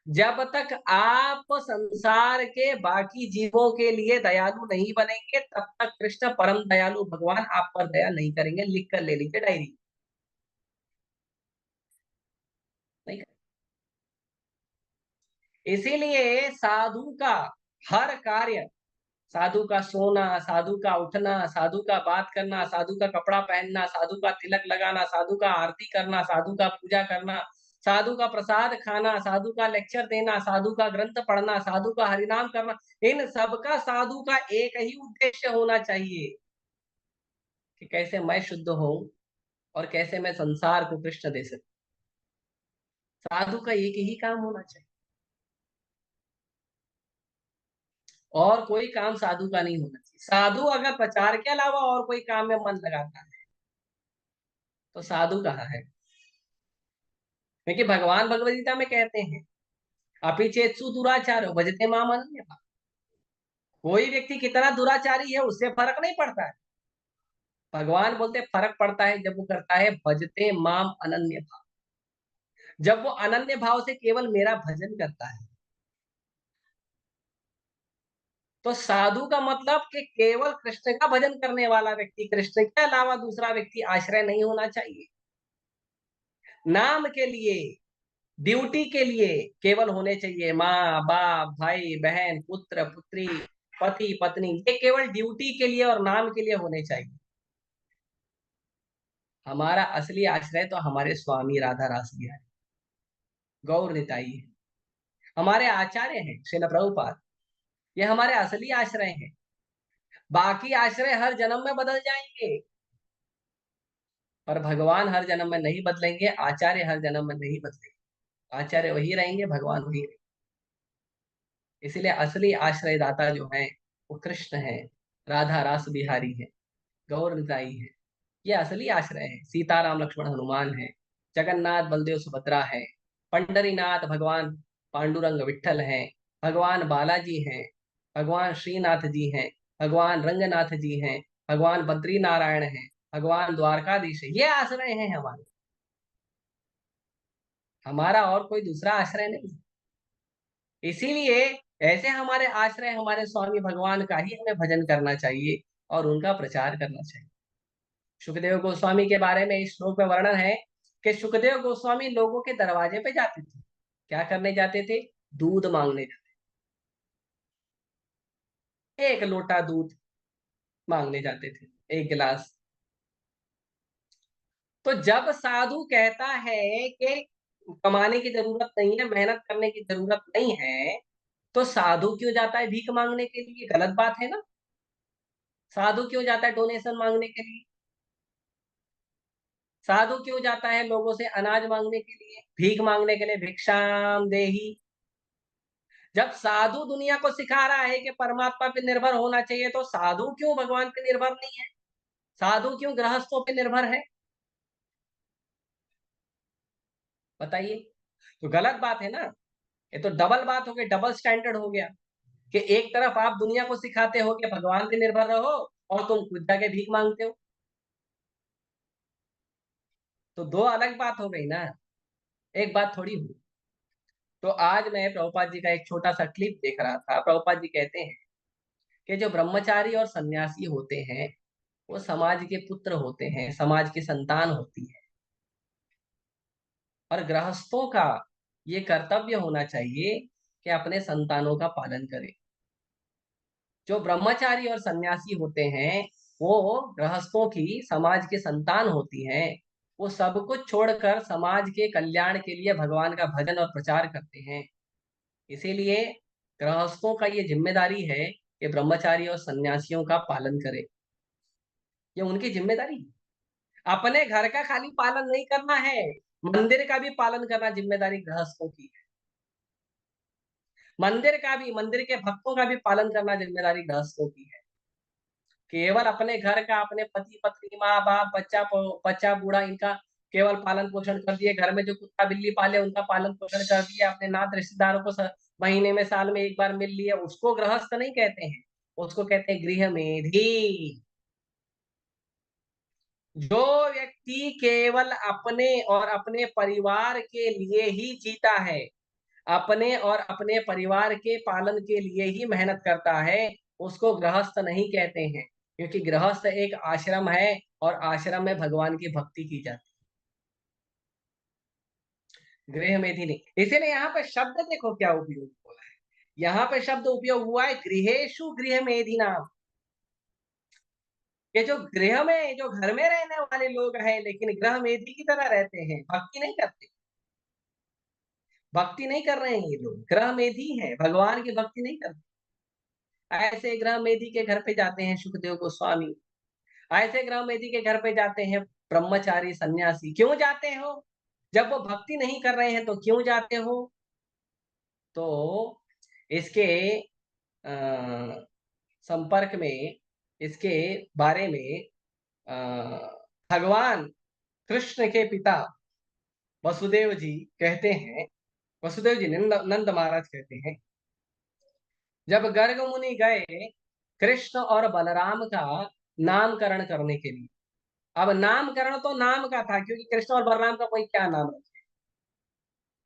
जब तक आप संसार के बाकी जीवों के लिए दयालु नहीं बनेंगे तब तक कृष्ण परम दयालु भगवान आप पर दया नहीं करेंगे। लिख कर ले लीजिए डायरी, नहीं करेंगे। इसीलिए साधु का हर कार्य, साधु का सोना, साधु का उठना, साधु का बात करना, साधु का कपड़ा पहनना, साधु का तिलक लगाना, साधु का आरती करना, साधु का पूजा करना, साधु का प्रसाद खाना, साधु का लेक्चर देना, साधु का ग्रंथ पढ़ना, साधु का हरिनाम करना, इन सबका साधु का एक ही उद्देश्य होना चाहिए कि कैसे मैं शुद्ध हूं और कैसे मैं संसार को कृष्ण दे सकूं। साधु का एक ही काम होना चाहिए, और कोई काम साधु का नहीं होना चाहिए। साधु अगर प्रचार के अलावा और कोई काम में मन लगाता है तो साधु कहाँ है? क्योंकि भगवान भगवद गीता में कहते हैं अपि चेत्सु दुराचारो भजते माम अनन्यः। कोई व्यक्ति कितना दुराचारी है उससे फर्क नहीं पड़ता है। भगवान बोलते फर्क पड़ता है जब वो करता है भजते माम अनन्य भाव, जब वो अनन्य भाव से केवल मेरा भजन करता है। तो साधु का मतलब कि केवल कृष्ण का भजन करने वाला व्यक्ति, कृष्ण के अलावा दूसरा व्यक्ति आश्रय नहीं होना चाहिए। नाम के लिए, ड्यूटी के लिए केवल होने चाहिए माँ बाप भाई बहन पुत्र पुत्री पति पत्नी, ये केवल ड्यूटी के लिए और नाम के लिए होने चाहिए। हमारा असली आश्रय तो हमारे स्वामी राधा रास बिहारी गौर निताई है, हमारे आचार्य हैं श्रील प्रभुपाद, ये हमारे असली आश्रय हैं। बाकी आश्रय हर जन्म में बदल जाएंगे पर भगवान हर जन्म में नहीं बदलेंगे, आचार्य हर जन्म में नहीं बदलेंगे, आचार्य वही रहेंगे, भगवान वही रहेंगे। इसलिए असली आश्रयदाता जो है वो कृष्ण है, राधा रास बिहारी है, गौर निताई है, ये असली आश्रय है। सीताराम लक्ष्मण हनुमान है, जगन्नाथ बलदेव सुभद्रा है, पंडरीनाथ भगवान पांडुरंग विठल है, भगवान बालाजी हैं, भगवान श्रीनाथ जी हैं, भगवान रंगनाथ जी हैं, भगवान बद्री नारायण हैं, भगवान द्वारकाधीश है, ये आश्रय हैं हमारे। हमारा और कोई दूसरा आश्रय नहीं। इसीलिए ऐसे हमारे आश्रय हमारे स्वामी भगवान का ही हमें भजन करना चाहिए और उनका प्रचार करना चाहिए। सुखदेव गोस्वामी के बारे में इस श्लोक में वर्णन है कि सुखदेव गोस्वामी लोगों के दरवाजे पे जाते थे। क्या करने जाते थे? दूध मांगने जाते, एक लोटा दूध मांगने जाते थे, एक गिलास। तो जब साधु कहता है कि कमाने की जरूरत नहीं है, मेहनत करने की जरूरत नहीं है, तो साधु क्यों जाता है भीख मांगने के लिए? गलत बात है ना। साधु क्यों जाता है डोनेशन मांगने के लिए? साधु क्यों जाता है लोगों से अनाज मांगने के लिए, भीख मांगने के लिए? भिक्षाम देही। जब साधु दुनिया को सिखा रहा है कि परमात्मा पे निर्भर होना चाहिए, तो साधु क्यों भगवान पे निर्भर नहीं है? साधु क्यों गृहस्थों पे निर्भर है? बताइए। तो गलत बात है ना। ये तो डबल बात हो गई, डबल स्टैंडर्ड हो गया कि एक तरफ आप दुनिया को सिखाते हो कि भगवान पे निर्भर रहो और तुम खुद जाके भीख मांगते हो। तो दो अलग बात हो गई ना, एक बात थोड़ी हुई। तो आज मैं प्रभुपाद जी का एक छोटा सा क्लिप देख रहा था। प्रभुपाद जी कहते हैं कि जो ब्रह्मचारी और सन्यासी होते हैं वो समाज के पुत्र होते हैं, समाज की संतान होती है। और गृहस्थों का ये कर्तव्य होना चाहिए कि अपने संतानों का पालन करें। जो ब्रह्मचारी और सन्यासी होते हैं वो गृहस्थों की समाज की संतान होती हैं। वो सब कुछ छोड़कर समाज के कल्याण के लिए भगवान का भजन और प्रचार करते हैं। इसीलिए गृहस्थों का ये जिम्मेदारी है कि ब्रह्मचारी और सन्यासियों का पालन करें। ये उनकी जिम्मेदारी है। अपने घर का खाली पालन नहीं करना है, मंदिर का भी पालन करना जिम्मेदारी गृहस्थों की है। मंदिर का भी, मंदिर के भक्तों का भी पालन करना जिम्मेदारी गृहस्थों की है। केवल अपने घर का, अपने पति पत्नी, माँ बाप, बच्चा बूढ़ा, इनका केवल पालन पोषण कर दिए, घर में जो कुत्ता बिल्ली पाले उनका पालन पोषण कर दिया, अपने नात रिश्तेदारों को महीने में साल में एक बार मिल लिया, उसको गृहस्थ नहीं कहते हैं, उसको कहते हैं गृह मेधी। जो व्यक्ति केवल अपने और अपने परिवार के लिए ही जीता है, अपने और अपने परिवार के पालन के लिए ही मेहनत करता है, उसको गृहस्थ नहीं कहते हैं। क्योंकि गृहस्थ एक आश्रम है और आश्रम में भगवान की भक्ति की जाती है, गृह मेधी नहीं। इसीलिए यहाँ पे शब्द देखो क्या उपयोग हुआ है। यहाँ पे शब्द उपयोग हुआ है गृहेशु गृह मेधी नाम। ये जो गृह में, जो घर में रहने वाले लोग हैं लेकिन गृह मेधी की तरह रहते हैं, भक्ति नहीं करते, भक्ति नहीं कर रहे हैं ये लोग, गृह मेधी हैं, भगवान की भक्ति नहीं करते। ऐसे गृह मेधी के घर पे जाते हैं सुखदेव गोस्वामी, ऐसे गृह मेधी के घर पे जाते हैं ब्रह्मचारी सन्यासी। क्यों जाते हो? जब वो भक्ति नहीं कर रहे हैं तो क्यों जाते हो? तो इसके संपर्क में, इसके बारे में भगवान कृष्ण के पिता वसुदेव जी कहते हैं, वसुदेव जी नंद महाराज कहते हैं, जब गर्ग मुनि गए कृष्ण और बलराम का नामकरण करने के लिए। अब नामकरण तो नाम का था, क्योंकि कृष्ण और बलराम का कोई क्या नाम रखे?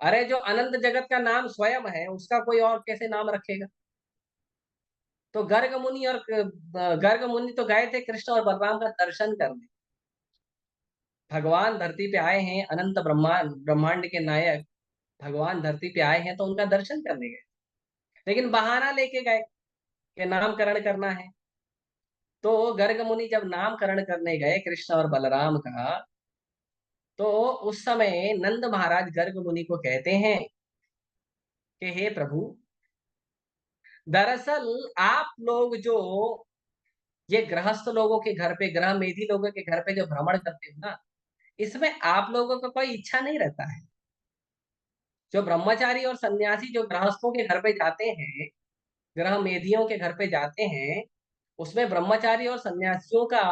अरे जो अनंत जगत का नाम स्वयं है उसका कोई और कैसे नाम रखेगा? तो गर्ग मुनि तो गए थे कृष्ण और बलराम का दर्शन करने। भगवान धरती पे आए हैं, अनंत ब्रह्मांड के नायक भगवान धरती पे आए हैं तो उनका दर्शन करने गए, लेकिन बहाना लेके गए कि नामकरण करना है। तो गर्ग मुनि जब नामकरण करने गए कृष्ण और बलराम का, तो उस समय नंद महाराज गर्ग मुनि को कहते हैं कि हे प्रभु, दरअसल आप लोग जो ये गृहस्थ लोगों के घर पे, गृह मेधी लोगों के घर पे जो भ्रमण करते हो ना, इसमें आप लोगों को कोई इच्छा नहीं रहता है। जो ब्रह्मचारी और सन्यासी जो गृहस्थों के घर पे जाते हैं, गृह मेधियों के घर पे जाते हैं, उसमें ब्रह्मचारी और सन्यासियों का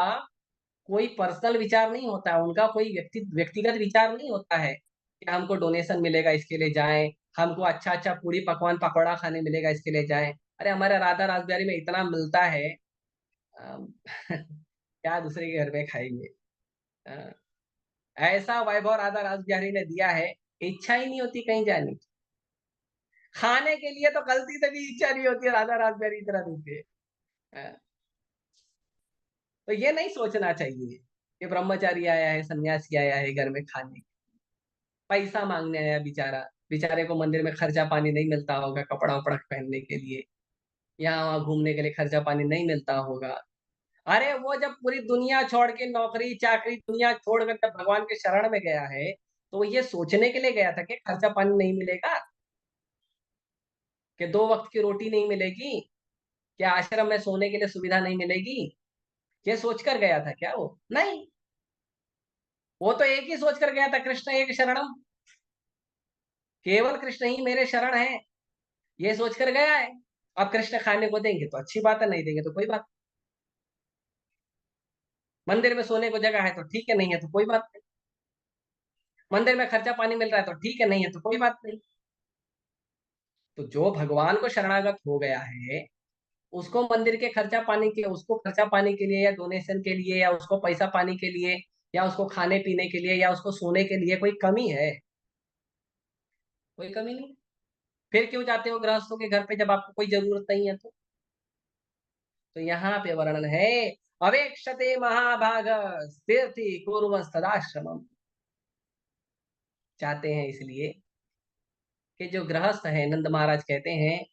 कोई पर्सनल विचार नहीं होता है, उनका कोई व्यक्तिगत विचार नहीं होता है कि हमको डोनेशन मिलेगा इसके लिए जाएं, हमको अच्छा अच्छा पूरी पकवान पकौड़ा खाने मिलेगा इसके लिए जाएं। अरे हमारे राधा रासबिहारी में इतना मिलता है, अम, क्या दूसरे के घर में खाएंगे? अ, ऐसा वैभव राधा रासबिहारी ने दिया है, इच्छा ही नहीं होती कहीं जाने की। खाने के लिए तो गलती से भी इच्छा नहीं होती, राधा रासबिहारी इतना देते हैं। तो ये नहीं सोचना चाहिए कि ब्रह्मचारी आया है, सन्यासी आया है घर में खाने, पैसा मांगने आया बेचारा, बेचारे को मंदिर में खर्चा पानी नहीं मिलता होगा, कपड़ा वपड़ा पहनने के लिए, यहाँ वहाँ घूमने के लिए खर्चा पानी नहीं मिलता होगा। अरे वो जब पूरी दुनिया छोड़ के, नौकरी चाकरी दुनिया छोड़कर जब भगवान के शरण में गया है, तो वो ये सोचने के लिए गया था कि खर्चा पानी नहीं मिलेगा, कि 2 वक्त की रोटी नहीं मिलेगी, क्या आश्रम में सोने के लिए सुविधा नहीं मिलेगी, ये सोचकर गया था क्या? वो नहीं, वो तो एक ही सोच कर गया था, कृष्ण एक शरणम, केवल कृष्ण ही मेरे शरण है, ये सोच कर गया है। अब कृष्ण खाने को देंगे तो अच्छी बात है, नहीं देंगे तो कोई बात। मंदिर में सोने को जगह है तो ठीक है, नहीं है तो कोई बात नहीं। मंदिर में खर्चा पानी मिल रहा है तो ठीक है, नहीं है तो कोई बात नहीं। तो जो भगवान को शरणागत हो गया है, उसको मंदिर के खर्चा पानी के, उसको खर्चा पानी के लिए या डोनेशन के लिए या उसको पैसा पानी के लिए या उसको खाने पीने के लिए या उसको सोने के लिए कोई कमी है? कोई कमी नहीं। फिर क्यों जाते हो गृहस्थों के घर पे जब आपको कोई जरूरत नहीं है? तो यहाँ पे वर्णन है, अवेक्षते महाभाग तीर्थी कुर्वस्तदाश्रमम। चाहते हैं इसलिए कि जो गृहस्थ है, नंद महाराज कहते हैं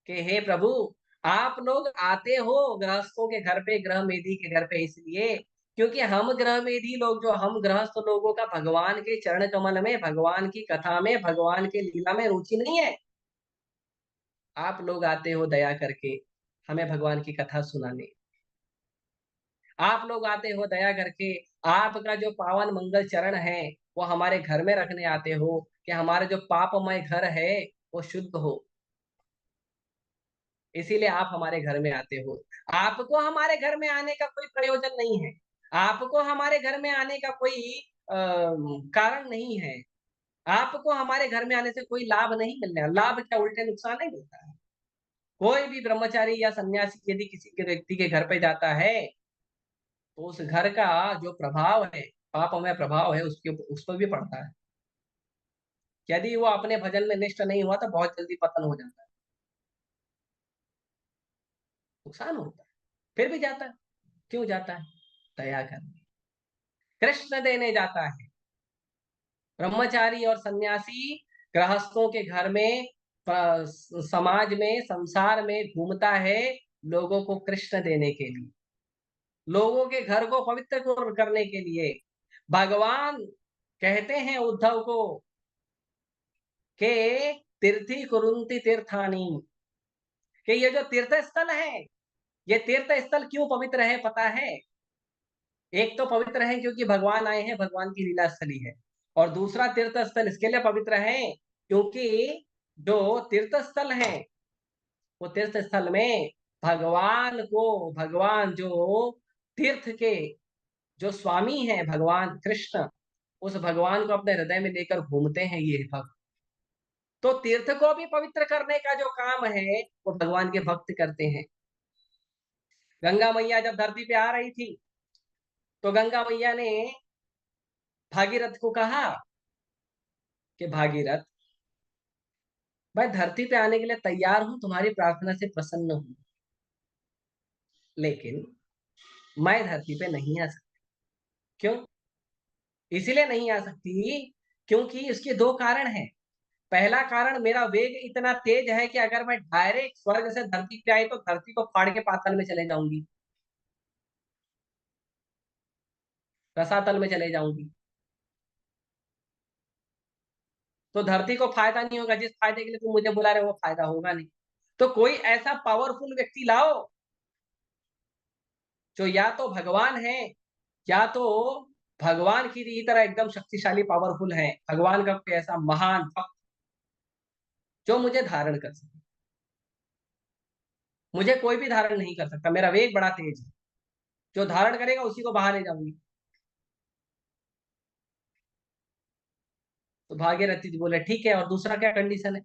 कि हे प्रभु, आप लोग आते हो गृहस्थों के घर पे, गृह मेधी के घर पे, इसलिए क्योंकि हम गृह मेधी लोग, जो हम गृहस्थ लोगों का भगवान के चरण कमल में, भगवान की कथा में, भगवान के लीला में रुचि नहीं है। आप लोग आते हो दया करके हमें भगवान की कथा सुनाने, आप लोग आते हो दया करके, आपका जो पावन मंगल चरण है वो हमारे घर में रखने आते हो, कि हमारे जो पापमय घर है वो शुद्ध हो, इसीलिए आप हमारे घर में आते हो। आपको हमारे घर में आने का कोई प्रयोजन नहीं है, आपको हमारे घर में आने का कोई कारण नहीं है, आपको हमारे घर में आने से कोई लाभ नहीं मिलने, लाभ क्या उल्टे नुकसान नहीं मिलता है। कोई भी ब्रह्मचारी या सन्यासी यदि किसी के व्यक्ति के घर पे जाता है, तो उस घर का जो प्रभाव है, पापमय प्रभाव है, उसके उस पर भी पड़ता है। यदि वो अपने भजन में निष्ठ नहीं हुआ तो बहुत जल्दी पतन हो जाता है, नुकसान होता है। फिर भी जाता है, क्यों जाता है? दया करने, कृष्ण देने जाता है। ब्रह्मचारी और सन्यासी गृहस्थों के घर में, समाज में, संसार में घूमता है लोगों को कृष्ण देने के लिए, लोगों के घर को पवित्र करने के लिए। भगवान कहते हैं उद्धव को के तीर्थी कुरुंती तीर्थानी, कि ये जो तीर्थ स्थल है, ये तीर्थ स्थल क्यों पवित्र है पता है? एक तो पवित्र है क्योंकि भगवान आए हैं, भगवान की लीला स्थली है, और दूसरा तीर्थ स्थल इसके लिए पवित्र है क्योंकि जो तीर्थ स्थल है, वो तीर्थ स्थल में भगवान को, भगवान जो तीर्थ के जो स्वामी है भगवान कृष्ण, उस भगवान को अपने हृदय में लेकर घूमते हैं ये भक्त। तो तीर्थ को भी पवित्र करने का जो काम है वो भगवान के भक्त करते हैं। गंगा मैया जब धरती पे आ रही थी, तो गंगा मैया ने भागीरथ को कहा कि भागीरथ, मैं धरती पे आने के लिए तैयार हूं, तुम्हारी प्रार्थना से प्रसन्न हूं, लेकिन मैं धरती पे नहीं आ सकती। क्यों? इसीलिए नहीं आ सकती क्योंकि इसके 2 कारण हैं। पहला कारण, मेरा वेग इतना तेज है कि अगर मैं डायरेक्ट स्वर्ग से धरती पे आई तो धरती को फाड़ के पाताल में चले जाऊंगी, रसातल में चले जाऊंगी। तो धरती को फायदा नहीं होगा, जिस फायदे के लिए तुम मुझे बुला रहे हो वो फायदा होगा नहीं। तो कोई ऐसा पावरफुल व्यक्ति लाओ जो या तो भगवान है, या तो भगवान की तरह एकदम शक्तिशाली पावरफुल है, भगवान का कोई ऐसा महान भक्त जो मुझे धारण कर सके। मुझे कोई भी धारण नहीं कर सकता, मेरा वेग बड़ा तेज है, जो धारण करेगा उसी को बाहर ले जाऊंगी। तो भागीरथी जी बोले ठीक है, और दूसरा क्या कंडीशन है?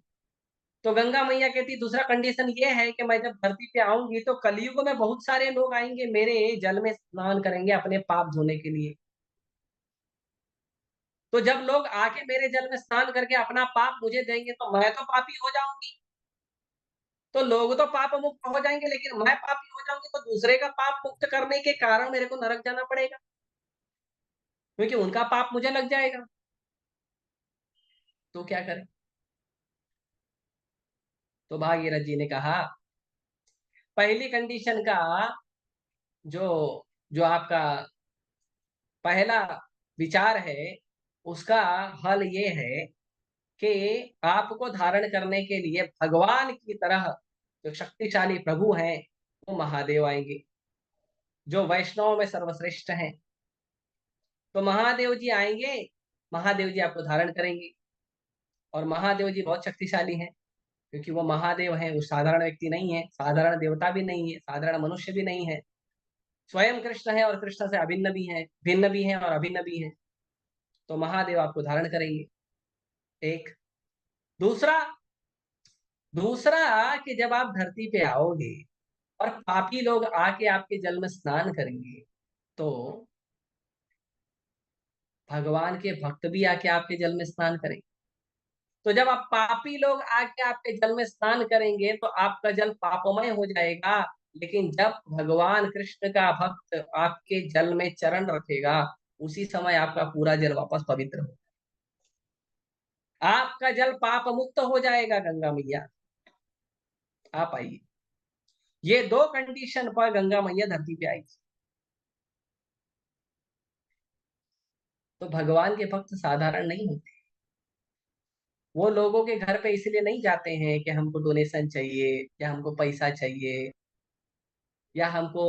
तो गंगा मैया कहती दूसरा कंडीशन ये है कि मैं जब धरती पे आऊंगी तो कलयुग में बहुत सारे लोग आएंगे, मेरे जल में स्नान करेंगे अपने पाप धोने के लिए। तो जब लोग आके मेरे जल में स्नान करके अपना पाप मुझे देंगे तो मैं तो पापी हो जाऊंगी। तो लोग तो पाप मुक्त हो जाएंगे, लेकिन मैं पापी हो जाऊंगी, तो दूसरे का पाप मुक्त करने के कारण मेरे को नरक जाना पड़ेगा, क्योंकि उनका पाप मुझे लग जाएगा। तो क्या करें? तो भागीरथ जी ने कहा, पहली कंडीशन का जो जो आपका पहला विचार है, उसका हल ये है कि आपको धारण करने के लिए भगवान की तरह जो शक्तिशाली प्रभु हैं, वो महादेव आएंगे, जो वैष्णव में सर्वश्रेष्ठ हैं। तो महादेव जी आएंगे, महादेव जी आपको धारण करेंगे। और महादेव जी बहुत शक्तिशाली हैं, क्योंकि वो महादेव हैं, वो साधारण व्यक्ति नहीं है, साधारण देवता भी नहीं है, साधारण मनुष्य भी नहीं है, स्वयं कृष्ण है और कृष्ण से अभिन्न भी है, भिन्न भी है और अभिन्न भी है। तो महादेव आपको धारण करेंगे। एक दूसरा दूसरा कि जब आप धरती पे आओगे और पापी लोग आके आपके जल में स्नान करेंगे, तो भगवान के भक्त भी आके आपके जल में स्नान करेंगे। तो जब आप पापी लोग आके आपके जल में स्नान करेंगे तो आपका जल पापमय हो जाएगा, लेकिन जब भगवान कृष्ण का भक्त आपके जल में चरण रखेगा, उसी समय आपका पूरा जल वापस पवित्र हो, आपका जल पाप मुक्त हो जाएगा। गंगा मैया आप आइए। ये दो कंडीशन पर गंगा मैया धरती पे आई। तो भगवान के भक्त साधारण नहीं होते। वो लोगों के घर पे इसलिए नहीं जाते हैं कि हमको डोनेशन चाहिए या हमको पैसा चाहिए या हमको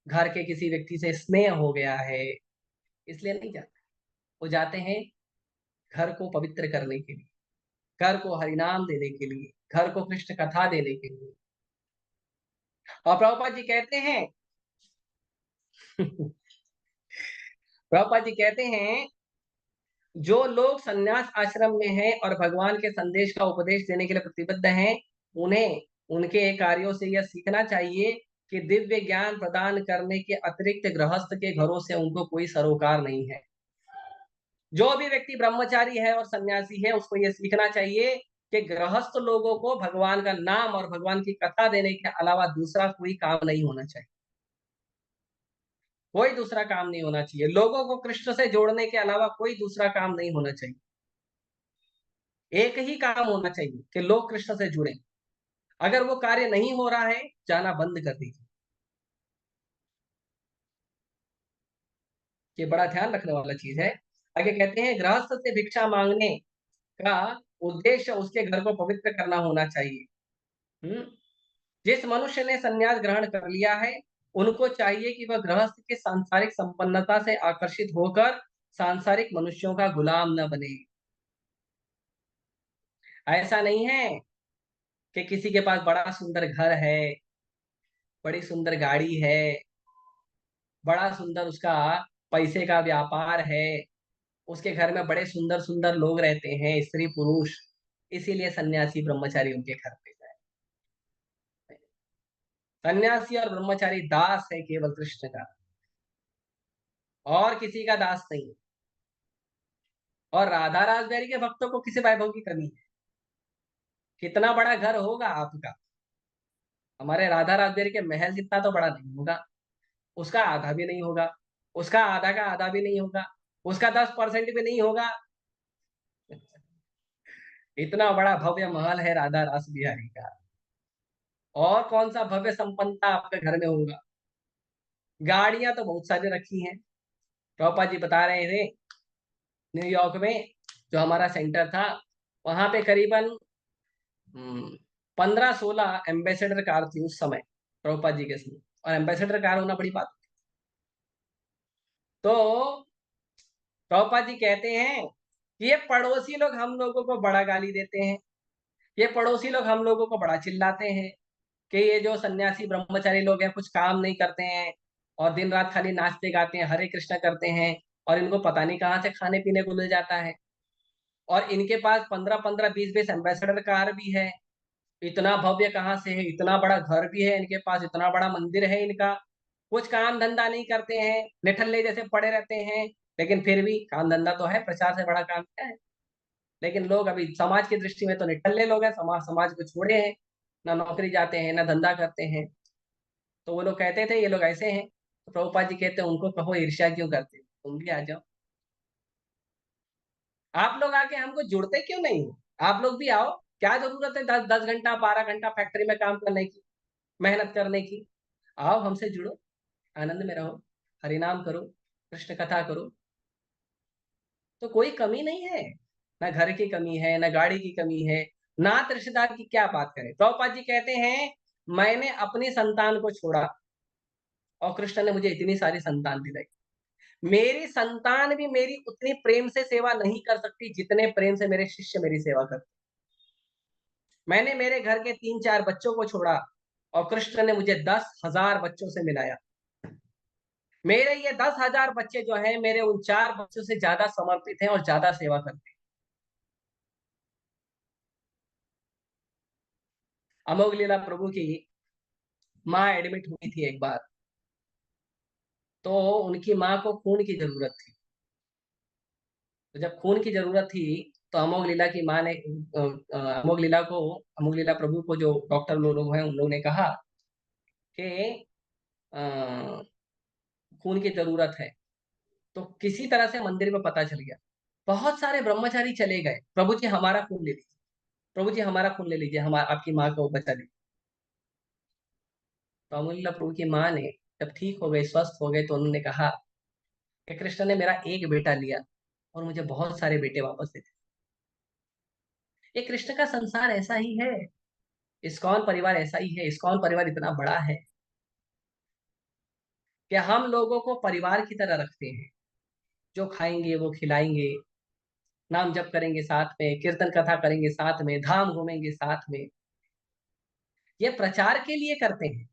घर के किसी व्यक्ति से स्नेह हो गया है, इसलिए नहीं जाते। वो जाते हैं घर को पवित्र करने के लिए, घर को हरिनाम देने के लिए, घर को कृष्ण कथा देने के लिए। और प्रभुपाद जी कहते हैं प्रभुपाद जी कहते हैं, जो लोग संन्यास आश्रम में हैं और भगवान के संदेश का उपदेश देने के लिए प्रतिबद्ध हैं, उन्हें उनके कार्यों से यह सीखना चाहिए कि दिव्य ज्ञान प्रदान करने के अतिरिक्त गृहस्थ के घरों से उनको कोई सरोकार नहीं है। जो भी व्यक्ति ब्रह्मचारी है और सन्यासी है, उसको यह सीखना चाहिए कि गृहस्थ लोगों को भगवान का नाम और भगवान की कथा देने के अलावा दूसरा कोई काम नहीं होना चाहिए। कोई दूसरा काम नहीं होना चाहिए। लोगों को कृष्ण से जोड़ने के अलावा कोई दूसरा काम नहीं होना चाहिए। एक ही काम होना चाहिए कि लोग कृष्ण से जुड़े। अगर वो कार्य नहीं हो रहा है, जाना बंद कर दीजिए। ये बड़ा ध्यान रखने वाला चीज है। आगे कहते हैं, गृहस्थ से भिक्षा मांगने का उद्देश्य उसके घर को पवित्र करना होना चाहिए। जिस मनुष्य ने संन्यास ग्रहण कर लिया है, उनको चाहिए कि वह गृहस्थ की सांसारिक संपन्नता से आकर्षित होकर सांसारिक मनुष्यों का गुलाम न बने। ऐसा नहीं है कि किसी के पास बड़ा सुंदर घर है, बड़ी सुंदर गाड़ी है, बड़ा सुंदर उसका पैसे का व्यापार है, उसके घर में बड़े सुंदर सुंदर लोग रहते हैं, स्त्री पुरुष, इसीलिए सन्यासी ब्रह्मचारी उनके घर पे जाए। सन्यासी और ब्रह्मचारी दास है केवल कृष्ण का, और किसी का दास नहीं। और राधा रासबिहारी के भक्तों को किसी वैभव की कमी है। कितना बड़ा घर होगा आपका, हमारे राधा रासबिहारी के महल जितना तो बड़ा नहीं होगा, उसका आधा भी नहीं होगा, उसका आधा का आधा भी नहीं होगा, उसका 10% भी नहीं होगा। इतना बड़ा भव्य महल है राधा रास बिहारी का। और कौन सा भव्य संपन्नता आपके घर में होगा। गाड़ियां तो बहुत सारी रखी हैं। टोपा जी बता रहे थे, न्यूयॉर्क में जो हमारा सेंटर था, वहां पे करीबन 15-16 एम्बेसडर कार थी उस समय, प्रभुपाद जी के समय। और एम्बेसडर कार होना बड़ी बात। तो प्रभुपाद जी कहते हैं कि ये पड़ोसी लोग हम लोगों को बड़ा गाली देते हैं, ये पड़ोसी लोग हम लोगों को बड़ा चिल्लाते हैं कि ये जो सन्यासी ब्रह्मचारी लोग हैं, कुछ काम नहीं करते हैं और दिन रात खाली नाचते गाते हैं, हरे कृष्ण करते हैं, और इनको पता नहीं कहाँ से खाने पीने को मिल जाता है। और इनके पास 15-15, 20-20 एम्बेसडर कार भी है। इतना भव्य कहाँ से है, इतना बड़ा घर भी है इनके पास, इतना बड़ा मंदिर है इनका। कुछ काम धंधा नहीं करते हैं, निठल्ले जैसे पड़े रहते हैं। लेकिन फिर भी काम धंधा तो है, प्रचार से बड़ा काम क्या है। लेकिन लोग अभी समाज की दृष्टि में तो निठल्ले लोग हैं, समाज को छोड़े हैं, ना नौकरी जाते हैं ना धंधा करते हैं। तो वो लोग कहते थे ये लोग ऐसे हैं। तो प्रभुपाद जी कहते हैं, उनको कहो ईर्ष्या क्यों करते हो, तुम भी आ जाओ। आप लोग आके हमको जुड़ते क्यों नहीं हो, आप लोग भी आओ। क्या जरूरत है 10 घंटा 12 घंटा फैक्ट्री में काम करने की, मेहनत करने की? आओ हमसे जुड़ो, आनंद में रहो, हरिनाम करो, कृष्ण कथा करो। तो कोई कमी नहीं है, ना घर की कमी है, ना गाड़ी की कमी है, नात रिश्तेदार की क्या बात करें। प्रभुपाद जी कहते हैं मैंने अपनी संतान को छोड़ा और कृष्ण ने मुझे इतनी सारी संतान दिलाई। मेरी संतान भी मेरी उतनी प्रेम से सेवा नहीं कर सकती जितने प्रेम से मेरे शिष्य मेरी सेवा करते। मैंने मेरे घर के 3-4 बच्चों को छोड़ा और कृष्ण ने मुझे 10,000 बच्चों से मिलाया। मेरे ये 10,000 बच्चे जो हैं मेरे उन 4 बच्चों से ज्यादा समर्पित हैं और ज्यादा सेवा करते हैं। अमोघ लीला प्रभु की माँ एडमिट हुई थी एक बार, तो उनकी माँ को खून की जरूरत थी। तो जब खून की जरूरत थी तो अमोघ लीला की माँ ने अमोघ लीला प्रभु को जो डॉक्टर लोग हैं उन लोगों ने कहा कि अ, खून की जरूरत है। तो किसी तरह से मंदिर में पता चल गया, बहुत सारे ब्रह्मचारी चले गए, प्रभु जी हमारा खून ले लीजिए, प्रभु जी हमारा खून ले लीजिए, हम आपकी माँ को बचा लीजिए। तो अमोघ लीला प्रभु की माँ ने जब ठीक हो गए, स्वस्थ हो गए, तो उन्होंने कहा कि कृष्ण ने मेरा एक बेटा लिया और मुझे बहुत सारे बेटे वापस दे दिए। ये कृष्ण का संसार ऐसा ही है, इस्कॉन परिवार ऐसा ही है। इस्कॉन परिवार इतना बड़ा है कि हम लोगों को परिवार की तरह रखते हैं। जो खाएंगे वो खिलाएंगे, नाम जप करेंगे साथ में, कीर्तन कथा करेंगे साथ में, धाम घूमेंगे साथ में। ये प्रचार के लिए करते हैं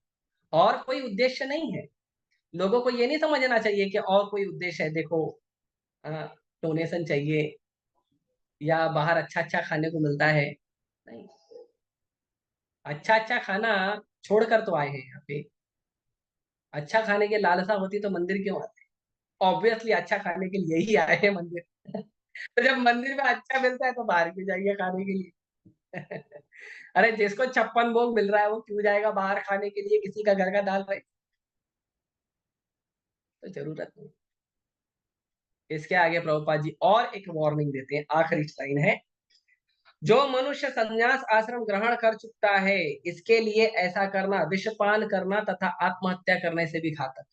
और कोई उद्देश्य नहीं है। लोगों को ये नहीं समझना चाहिए कि और कोई उद्देश्य है, देखो डोनेशन चाहिए या बाहर अच्छा अच्छा खाने को मिलता है। नहीं, अच्छा अच्छा खाना छोड़कर तो आए हैं यहाँ पे। अच्छा खाने की लालसा होती तो मंदिर क्यों आते? ऑब्वियसली अच्छा खाने के लिए ही आए हैं मंदिर। तो जब मंदिर में अच्छा मिलता है तो बाहर क्यों जाइए खाने के लिए? अरे जिसको 56 भोग मिल रहा है वो क्यों जाएगा बाहर खाने के लिए किसी का घर का दाल राइस? तो जरूरत नहीं। इसके आगे प्रभुपाद जी और एक वार्निंग देते हैं, आखिरी लाइन है, जो मनुष्य संन्यास आश्रम ग्रहण कर चुका है इसके लिए ऐसा करना विषपान करना तथा आत्महत्या करने से भी घातक।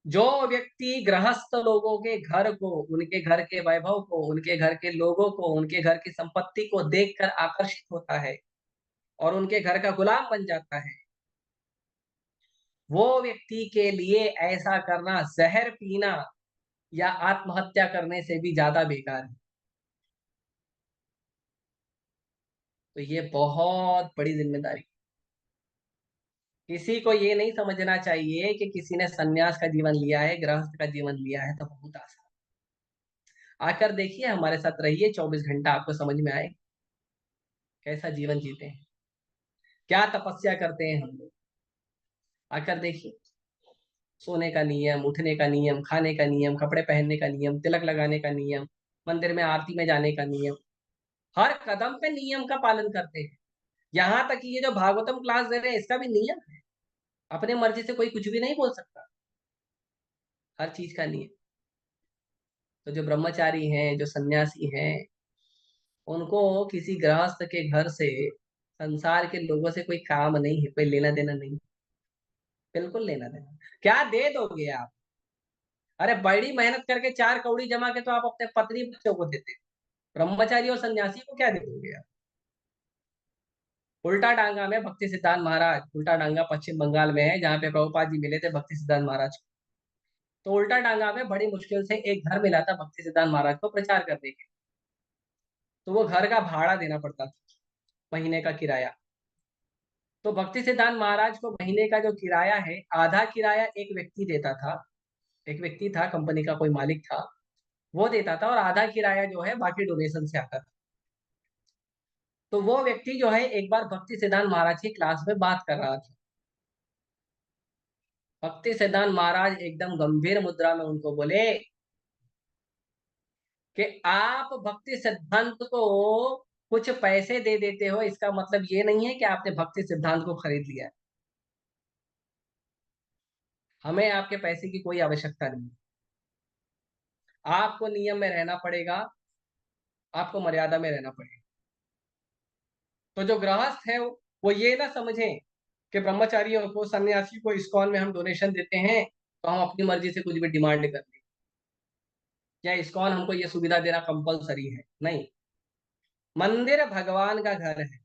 जो व्यक्ति गृहस्थ लोगों के घर को, उनके घर के वैभव को, उनके घर के लोगों को, उनके घर की संपत्ति को देखकर आकर्षित होता है और उनके घर का गुलाम बन जाता है, वो व्यक्ति के लिए ऐसा करना जहर पीना या आत्महत्या करने से भी ज्यादा बेकार है। तो ये बहुत बड़ी जिम्मेदारी। किसी को ये नहीं समझना चाहिए कि किसी ने सन्यास का जीवन लिया है, गृहस्थ का जीवन लिया है तो बहुत आसान। आकर देखिए, हमारे साथ रहिए, 24 घंटा आपको समझ में आए कैसा जीवन जीते हैं, क्या तपस्या करते हैं हम लोग। आकर देखिए, सोने का नियम, उठने का नियम, खाने का नियम, कपड़े पहनने का नियम, तिलक लगाने का नियम, मंदिर में आरती में जाने का नियम, हर कदम पे नियम का पालन करते हैं। यहाँ तक कि ये जो भागवतम क्लास दे रहे हैं इसका भी नियम है। अपने मर्जी से कोई कुछ भी नहीं बोल सकता, हर चीज का नियम। तो जो ब्रह्मचारी हैं, जो सन्यासी हैं, उनको किसी गृहस्थ के घर से, संसार के लोगों से कोई काम नहीं है, कोई लेना देना नहीं। बिल्कुल लेना देना। क्या दे दोगे आप? अरे बड़ी मेहनत करके 4 कौड़ी जमा के तो आप अपने पत्नी बच्चों को देते। ब्रह्मचारी और सन्यासी को क्या दे दोगे आप? उल्टा डांगा में भक्ति सिद्धांत महाराज, उल्टा डांगा पश्चिम बंगाल में है जहाँ पे प्रभुपाद जी मिले थे भक्ति सिद्धांत महाराज को। तो उल्टा डांगा में बड़ी मुश्किल से एक घर मिला था भक्ति सिद्धांत महाराज को प्रचार करने के। तो वो घर का भाड़ा देना पड़ता था, महीने का किराया। तो भक्ति सिद्धांत महाराज को महीने का जो किराया है, आधा किराया एक व्यक्ति देता था। एक व्यक्ति था, कंपनी का कोई मालिक था, वो देता था, और आधा किराया जो है बाकी डोनेशन से आता था। तो वो व्यक्ति जो है एक बार भक्ति सिद्धांत महाराज की क्लास में बात कर रहा था। भक्ति सिद्धांत महाराज एकदम गंभीर मुद्रा में उनको बोले कि आप भक्ति सिद्धांत को कुछ पैसे दे देते हो, इसका मतलब ये नहीं है कि आपने भक्ति सिद्धांत को खरीद लिया है। हमें आपके पैसे की कोई आवश्यकता नहीं। आपको नियम में रहना पड़ेगा, आपको मर्यादा में रहना पड़ेगा। तो जो गृहस्थ है वो ये ना समझे कि ब्रह्मचारियों को, सन्यासी को इस्कॉन में हम डोनेशन देते हैं तो हम अपनी मर्जी से कुछ भी डिमांड कर लें, या इस्कॉन हमको ये सुविधा देना कंपलसरी है। नहीं, मंदिर भगवान का घर है,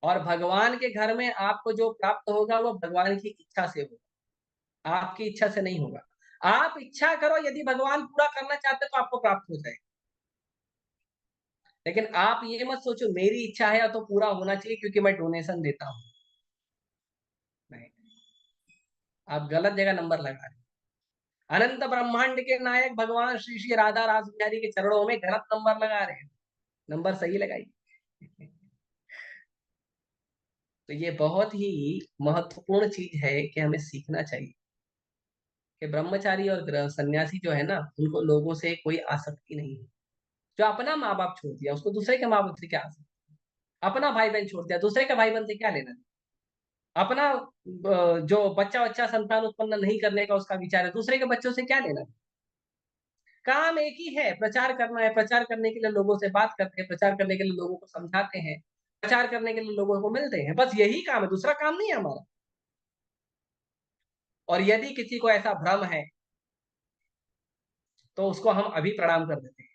और भगवान के घर में आपको जो प्राप्त होगा वो भगवान की इच्छा से होगा, आपकी इच्छा से नहीं होगा। आप इच्छा करो, यदि भगवान पूरा करना चाहते तो आपको प्राप्त हो जाए, लेकिन आप ये मत सोचो मेरी इच्छा है तो पूरा होना चाहिए क्योंकि मैं डोनेशन देता हूं। नहीं, आप गलत जगह नंबर लगा रहे हैं। अनंत ब्रह्मांड के नायक भगवान श्री श्री राधा रास बिहारी के चरणों में गलत नंबर लगा रहे हैं, नंबर सही लगाइए। तो ये बहुत ही महत्वपूर्ण चीज है कि हमें सीखना चाहिए कि ब्रह्मचारी और सन्यासी जो है ना, उनको लोगों से कोई आसक्ति नहीं है। जो अपना माँ बाप छोड़ दिया उसको दूसरे के माँ बाप से क्या आसक्ति, अपना भाई बहन छोड़ दिया दूसरे के भाई बहन से क्या लेना, अपना जो बच्चा बच्चा संतान उत्पन्न नहीं करने का उसका विचार है, दूसरे के बच्चों से क्या लेना। काम एक ही है, प्रचार करना है, प्रचार करने के लिए लोगों से बात करते हैं, प्रचार करने के लिए लोगों को समझाते हैं, प्रचार करने के लिए लोगों को मिलते हैं, बस यही काम है, दूसरा काम नहीं है हमारा। और यदि किसी को ऐसा भ्रम है तो उसको हम अभी प्रणाम कर देते हैं।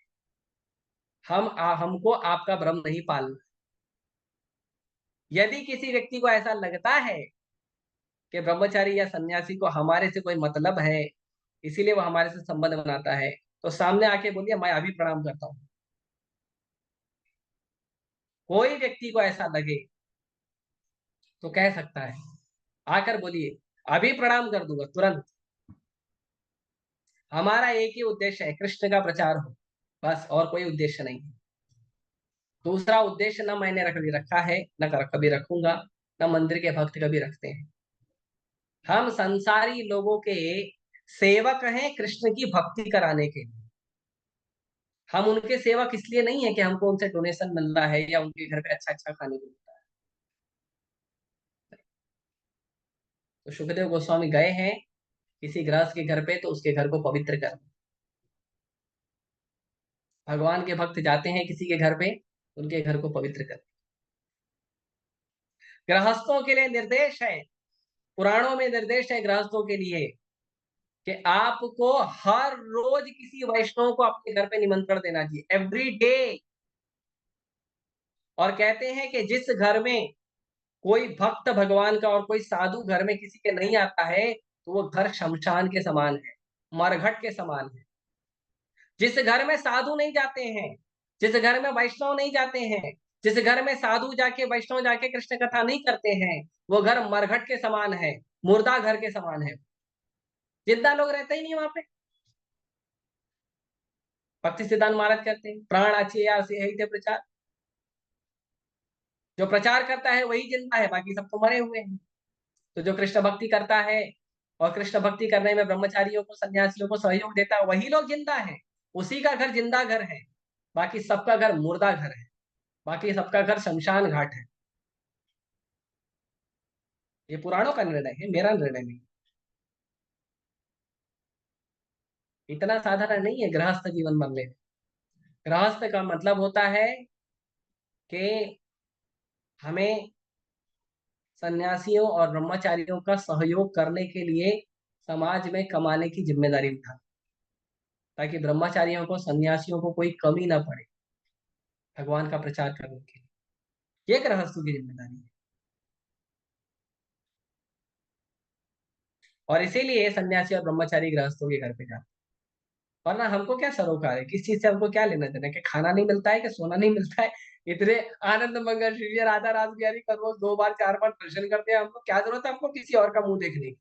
हमको आपका भ्रम नहीं पालना। यदि किसी व्यक्ति को ऐसा लगता है कि ब्रह्मचारी या सन्यासी को हमारे से कोई मतलब है, इसीलिए वो हमारे से संबंध बनाता है, तो सामने आके बोलिए मैं अभी प्रणाम करता हूं। कोई व्यक्ति को ऐसा लगे तो कह सकता है, आकर बोलिए अभी प्रणाम कर दूंगा तुरंत। हमारा एक ही उद्देश्य है, कृष्ण का प्रचार हो, बस, और कोई उद्देश्य नहीं है। दूसरा उद्देश्य न मैंने कभी रखा है, न कभी रखूंगा, न मंदिर के भक्त कभी रखते हैं। हम संसारी लोगों के सेवक हैं कृष्ण की भक्ति कराने के लिए। हम उनके सेवक इसलिए नहीं है कि हमको उनसे डोनेशन मिल रहा है या उनके घर पे अच्छा अच्छा खाने को मिलता है। तो सुखदेव गोस्वामी गए हैं किसी गृहस्थ के घर पे तो उसके घर को पवित्र कर। भगवान के भक्त जाते हैं किसी के घर पे, उनके घर को पवित्र कर। गृहस्थों के लिए निर्देश है, पुराणों में निर्देश है गृहस्थों के लिए कि आपको हर रोज किसी वैष्णव को अपने घर पे निमंत्रण देना चाहिए, एवरी डे। और कहते हैं कि जिस घर में कोई भक्त भगवान का और कोई साधु घर में किसी के नहीं आता है तो वो घर शमशान के समान है, मरघट के समान है। जिस घर में साधु नहीं जाते हैं, जिस घर में वैष्णव नहीं जाते हैं, जिस घर में साधु जाके वैष्णव जाके कृष्ण कथा नहीं करते हैं, वो घर मरघट के समान है, मुर्दा घर के समान है। जिंदा लोग रहते ही नहीं वहां पे। भक्ति सिद्धांत महाराज कहते हैं प्राण अच्छे या से प्रचार, जो प्रचार करता है वही जिंदा है, बाकी सब तो मरे हुए हैं। तो जो कृष्ण भक्ति करता है और कृष्ण भक्ति करने में ब्रह्मचारियों को सन्यासियों को सहयोग देता है, वही लोग जिंदा है, उसी का घर जिंदा घर है। बाकी सबका घर मुर्दा घर है, बाकी सबका घर शमशान घाट है। ये पुराणों का निर्णय है, मेरा निर्णय नहीं। इतना साधारण नहीं है गृहस्थ जीवन बनने में। गृहस्थ का मतलब होता है कि हमें सन्यासियों और ब्रह्मचारियों का सहयोग करने के लिए समाज में कमाने की जिम्मेदारी उठा, ताकि ब्रह्मचारियों को सन्यासियों को कोई कमी ना पड़े भगवान का प्रचार करने के लिए। ये गृहस्थों की जिम्मेदारी है। और इसीलिए सन्यासी और ब्रह्मचारी गृहस्थों के घर पे जाते। वरना हमको क्या सरोकार है, किस चीज से हमको क्या लेना देना, कि खाना नहीं मिलता है कि सोना नहीं मिलता है। इतने आनंद मंगल श्री राधा रास बिहारी का रोज 2 बार 4 बार दर्शन करते हैं, हमको क्या जरूरत है हमको किसी और का मुंह देखने की।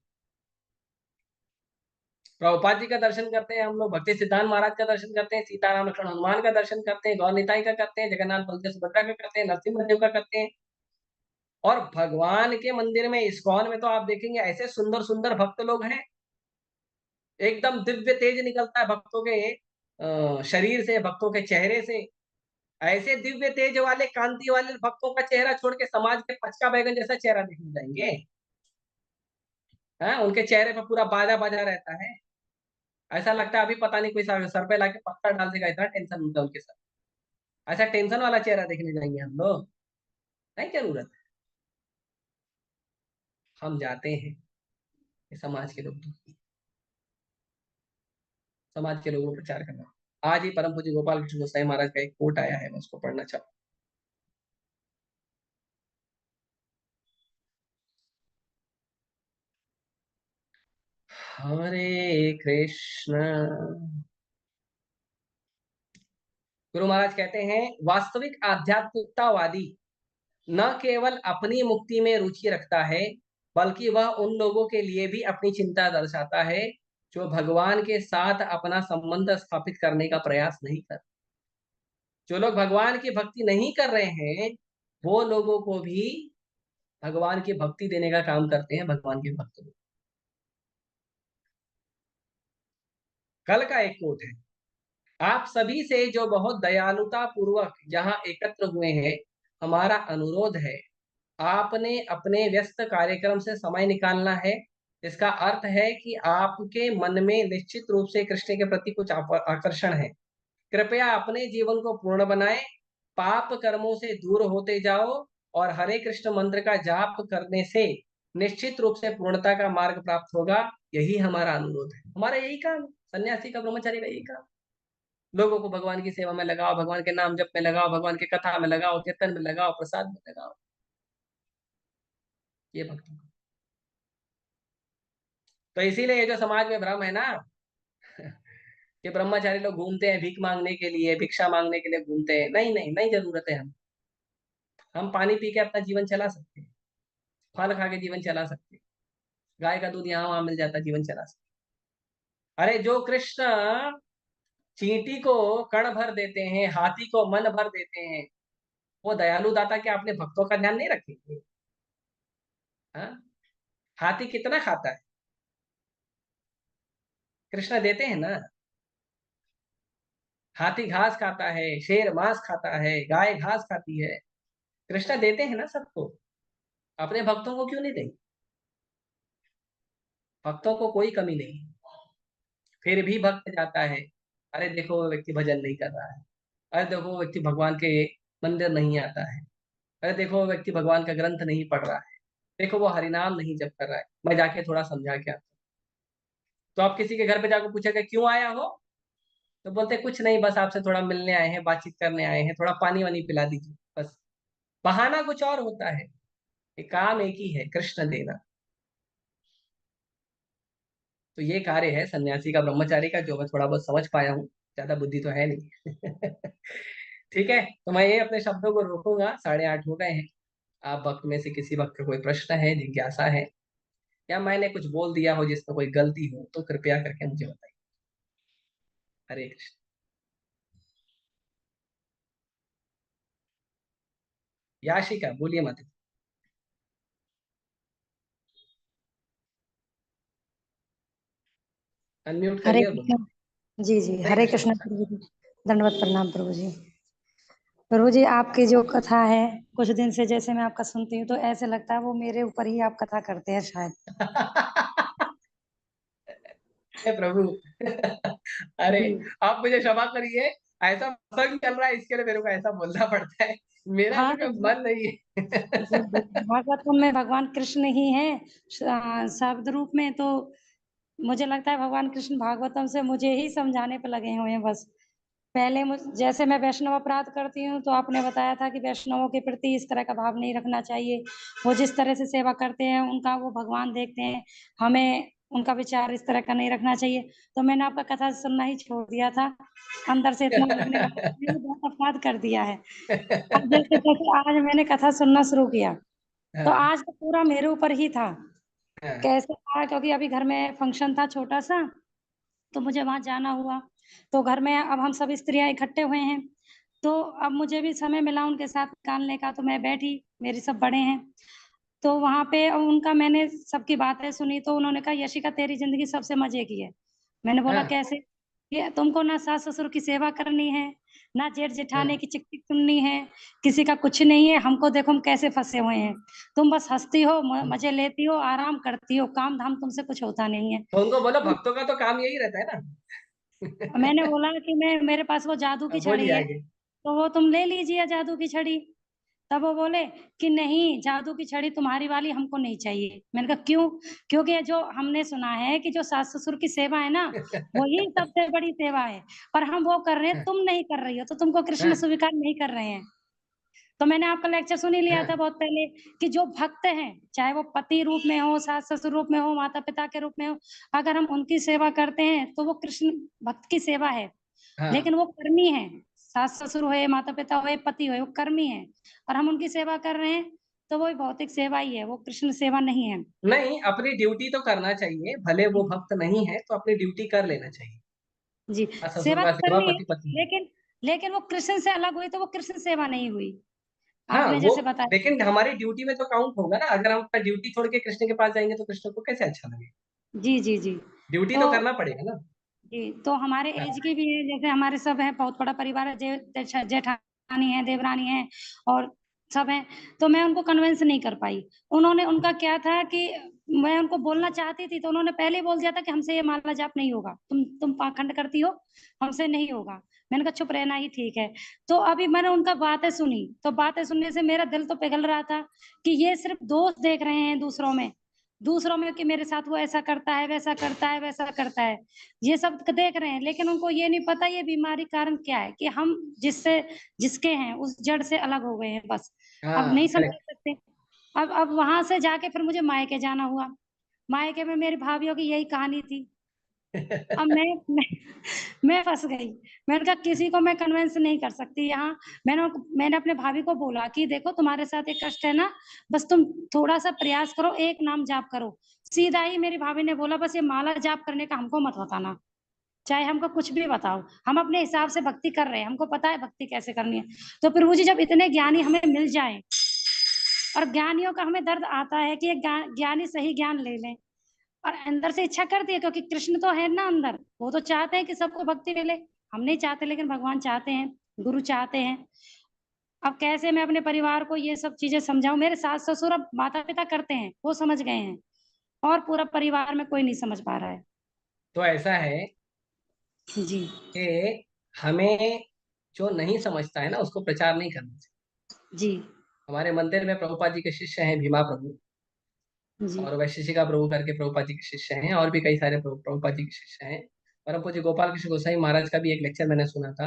प्रभुपाद जी का दर्शन करते हैं हम लोग, भक्ति सिद्धांत महाराज का दर्शन करते हैं, सीताराम लक्ष्मण हनुमान का दर्शन करते हैं, गौर निताई का करते हैं, जगन्नाथ बलदेव सुभद्रा का करते हैं, नरसिंह देव का करते हैं। और भगवान के मंदिर में, इस्कॉन में तो आप देखेंगे ऐसे सुंदर सुंदर भक्त लोग हैं, एकदम दिव्य तेज निकलता है भक्तों के शरीर से, भक्तों के चेहरे से। ऐसे दिव्य तेज वाले कांति वाले भक्तों का चेहरा छोड़ के समाज के पचका बैगन जैसा चेहरा दिखने जाएंगे। हाँ, उनके चेहरे पर पूरा बाजा बाजा रहता है, ऐसा लगता है अभी पता नहीं कोई सर पे लाके पत्थर डाल देगा, इतना टेंशन होता है उनके साथ। ऐसा टेंशन वाला चेहरा देखने जाएंगे हम लोग। नहीं जरूरत है। हम जाते हैं, ये समाज के लोग, समाज के लोगों को प्रचार करना। आज ही परम पूज्य गोपाल कृष्ण गोसाई महाराज का एक कोट आया है, मैं उसको पढ़ना चाहूँ। हरे कृष्ण। गुरु महाराज कहते हैं, वास्तविक आध्यात्मिकतावादी न केवल अपनी मुक्ति में रुचि रखता है, बल्कि वह उन लोगों के लिए भी अपनी चिंता दर्शाता है जो भगवान के साथ अपना संबंध स्थापित करने का प्रयास नहीं कर। जो लोग भगवान की भक्ति नहीं कर रहे हैं, वो लोगों को भी भगवान की भक्ति देने का काम करते हैं, भगवान के भक्तों को। कल का एक कोट है, आप सभी से जो बहुत दयालुता पूर्वक यहाँ एकत्र हुए हैं, हमारा अनुरोध है, आपने अपने व्यस्त कार्यक्रम से समय निकालना है। इसका अर्थ है कि आपके मन में निश्चित रूप से कृष्ण के प्रति कुछ आकर्षण है। कृपया अपने जीवन को पूर्ण बनाएं, पाप कर्मों से दूर होते जाओ और हरे कृष्ण मंत्र का जाप करने से निश्चित रूप से पूर्णता का मार्ग प्राप्त होगा। यही हमारा अनुरोध है, हमारा यही काम, सन्यासी का, ब्रह्मचारी का यही काम। लोगों को भगवान की सेवा में लगाओ, भगवान के नाम जप में लगाओ, भगवान की कथा में लगाओ, कीर्तन में लगाओ, प्रसाद में लगाओ, ये भक्तों का। तो इसीलिए ये जो समाज में भ्रम है ना कि ब्रह्मचारी लोग घूमते हैं भिख मांगने के लिए, भिक्षा मांगने के लिए घूमते हैं, नहीं नहीं नहीं, जरूरत है। हम पानी पी के अपना जीवन चला सकते हैं, फल खा के जीवन चला सकते हैं, गाय का दूध यहाँ वहां मिल जाता, जीवन चला सकते हैं। अरे जो कृष्ण चींटी को कण भर देते हैं, हाथी को मन भर देते हैं, वो दयालु दाता के अपने भक्तों का ध्यान नहीं रखेंगे? हाँ? हाथी कितना खाता है, कृष्ण देते हैं ना। हाथी घास खाता है, शेर मांस खाता है, गाय घास खाती है, कृष्ण देते हैं ना सबको। अपने भक्तों को क्यों नहीं देंगे? भक्तों को कोई कमी नहीं, फिर भी भक्त जाता है, अरे देखो वो व्यक्ति भजन नहीं कर रहा है, अरे देखो वो व्यक्ति भगवान के मंदिर नहीं आता है, अरे देखो वो व्यक्ति भगवान का ग्रंथ नहीं पढ़ रहा है, देखो वो हरिनाम नहीं जप कर रहा है, मैं जाके थोड़ा समझा के आता हूं। तो आप किसी के घर पे जाकर पूछेगा क्यों आया हो, तो बोलते कुछ नहीं, बस आपसे थोड़ा मिलने आए हैं, बातचीत करने आए हैं, थोड़ा पानी वानी पिला दीजिए, बस। बहाना कुछ और होता है, ये काम एक ही है, कृष्ण देना। तो ये कार्य है सन्यासी का, ब्रह्मचारी का, जो मैं थोड़ा बहुत समझ पाया हूँ, ज्यादा बुद्धि तो है नहीं ठीक है, तो मैं ये अपने शब्दों को रोकूंगा, 8:30 हो गए हैं। आप भक्त में से किसी भक्त का कोई प्रश्न है, जिज्ञासा है, या मैंने कुछ बोल दिया हो जिसमें कोई गलती हो, तो कृपया करके मुझे बताइए। हरे कृष्ण। याशिका बोलिए माता जी। अनम्यूट हरे करिए और बोलिए। कृष्ण। जी जी, हरे हरे कृष्ण कृष्ण माता। प्रभु जी। दंडवत प्रणाम प्रभु जी। प्रभु जी, आपकी जो कथा है, कुछ दिन से जैसे मैं आपका सुनती हूँ तो ऐसे लगता है वो मेरे ऊपर ही आप कथा करते हैं शायद। हे प्रभु अरे जी आप मुझे क्षमा करिए, ऐसा प्रसंग चल रहा है इसके लिए मेरे को ऐसा बोलना पड़ता है, मेरा हाँ, ऐसा तो कोई मन नहीं जी, है जी, भागवतम में भगवान कृष्ण ही है शब्द रूप में, तो मुझे लगता है भगवान कृष्ण भागवतम से मुझे ही समझाने पे लगे हुए हैं बस। पहले जैसे मैं वैष्णव अपराध करती हूँ तो आपने बताया था कि वैष्णवों के प्रति इस तरह का भाव नहीं रखना चाहिए, वो जिस तरह से सेवा करते हैं उनका वो भगवान देखते हैं, हमें उनका विचार इस तरह का नहीं रखना चाहिए। तो मैंने आपका कथा सुनना ही छोड़ दिया था, अंदर से इतना लगने लगा कि मैंने बहुत अपराध कर दिया है। अब जैसे जैसे आज मैंने कथा सुनना शुरू किया, तो हाँ, आज तो पूरा मेरे ऊपर ही था। हाँ, कैसे था, क्योंकि अभी घर में फंक्शन था छोटा सा, तो मुझे वहां जाना हुआ। तो घर में अब हम सब स्त्रियां इकट्ठे हुए हैं, तो अब मुझे भी समय मिला उनके साथ निकालने का, तो मैं बैठी, मेरे सब बड़े हैं, तो वहां पे उनका मैंने सबकी बातें सुनी, तो उन्होंने कहा यशिका तेरी जिंदगी सबसे मजे की है। मैंने बोला हाँ। कैसे? ये तुमको ना सास ससुर की सेवा करनी है, ना जेठ जेठानी की चिक चिक सुननी है, किसी का कुछ नहीं है, हमको देखो हम कैसे फंसे हुए हैं, तुम बस हंसती हो, मजे लेती हो, आराम करती हो, काम धाम तुमसे कुछ होता नहीं है। तो उनको बोलो भक्तों का तो काम यही रहता है मैंने ना बोला कि मैं, मेरे पास वो जादू की अब छड़ी बोलिए है, आगे। तो वो तुम ले लीजिए जादू की छड़ी। तब वो बोले कि नहीं, जादू की छड़ी तुम्हारी वाली हमको नहीं चाहिए। मैंने कहा क्यों? क्योंकि जो हमने सुना है कि जो सास ससुर की सेवा है ना, वही सबसे बड़ी सेवा है, और हम वो कर रहे हैं, तुम नहीं कर रही हो, तो तुमको कृष्ण स्वीकार नहीं कर रहे हैं। तो मैंने आपका लेक्चर सुन ही लिया था बहुत पहले कि जो भक्त हैं, चाहे वो पति रूप में हो, सास ससुर रूप में हो, माता पिता के रूप में हो, अगर हम उनकी सेवा करते हैं तो वो कृष्ण भक्त की सेवा है। हाँ लेकिन वो कर्मी है, सास ससुर हुए, माता पिता हुए, पति हुए, वो कर्मी है, और हम उनकी सेवा कर रहे हैं तो वो भौतिक सेवा ही है, वो कृष्ण सेवा नहीं है। नहीं, अपनी ड्यूटी तो करना चाहिए, भले वो भक्त नहीं है तो अपनी ड्यूटी कर लेना चाहिए। जी, ससुर सेवा का तो सेवा, करनी है, पति पत्नी। लेकिन लेकिन वो कृष्ण से अलग हुई तो वो कृष्ण सेवा नहीं हुई। हाँ आपने वो, जैसे बताया। लेकिन हमारी ड्यूटी में तो काउंट होगा ना। अगर हम अपना ड्यूटी छोड़ के कृष्ण के पास जाएंगे तो कृष्ण को कैसे अच्छा लगेगा? जी जी जी। ड्यूटी तो तो करना पड़ेगा ना। जी, तो हमारे एज की भी है, जैसे हमारे सब है, बहुत बड़ा परिवार है, जेठानी है, देवरानी है, और सब हैं, तो मैं उनको कन्विंस नहीं कर पाई। उन्होंने, उनका क्या था कि मैं उनको बोलना चाहती थी, तो उन्होंने पहले ही बोल दिया था कि हमसे ये माला जाप नहीं होगा, तुम पाखंड करती हो, हमसे नहीं होगा। मैंने कहा चुप रहना ही ठीक है। तो अभी मैंने उनका बातें सुनी, तो बातें सुनने से मेरा दिल तो पिघल रहा था कि ये सिर्फ दोष देख रहे हैं दूसरों में कि मेरे साथ वो ऐसा करता है, वैसा करता है, वैसा करता है, ये सब देख रहे हैं, लेकिन उनको ये नहीं पता ये बीमारी कारण क्या है, कि हम जिसके हैं उस जड़ से अलग हो गए हैं बस। अब नहीं हाँ समझ सकते। अब वहां से जाके फिर मुझे मायके जाना हुआ। मायके में मेरी भाभीयों की यही कहानी थी। अब करेक्ट। मैं फंस गई। मैंने कहा किसी को मैं कन्विंस नहीं कर सकती यहाँ। मैंने अपने भाभी को बोला कि देखो तुम्हारे साथ एक कष्ट है ना, बस तुम थोड़ा सा प्रयास करो, एक नाम जाप करो। सीधा ही मेरी भाभी ने बोला बस ये माला जाप करने का हमको मत बताना, चाहे हमको कुछ भी बताओ, हम अपने हिसाब से भक्ति कर रहे हैं, हमको पता है भक्ति कैसे करनी है। तो प्रभु जी जब इतने ज्ञानी हमें मिल जाए, और ज्ञानियों का हमें दर्द आता है कि एक ज्ञानी सही ज्ञान ले लें, और अंदर से इच्छा करती है, क्योंकि कृष्ण तो है ना अंदर, वो तो चाहते हैं कि सबको भक्ति मिले। हम नहीं चाहते, लेकिन भगवान चाहते हैं, गुरु चाहते हैं। अब कैसे मैं अपने परिवार को ये सब चीजें समझाऊं? मेरे सास ससुर अब माता पिता करते हैं, वो समझ गए हैं, और पूरा परिवार में कोई नहीं समझ पा रहा है। तो ऐसा है जी कि हमें जो नहीं समझता है ना उसको प्रचार नहीं करना चाहिए। जी हमारे मंदिर में प्रभुपाद जी के शिष्य हैं, भीमा प्रभु, जी और वैशिष्टिका प्रभु करके प्रभुपाद जी के शिष्य हैं, और भी कई सारे प्रभुपाद जी के शिष्य हैं। परम पूज्य गोपाल कृष्ण गोसाई महाराज का भी एक लेक्चर मैंने सुना था।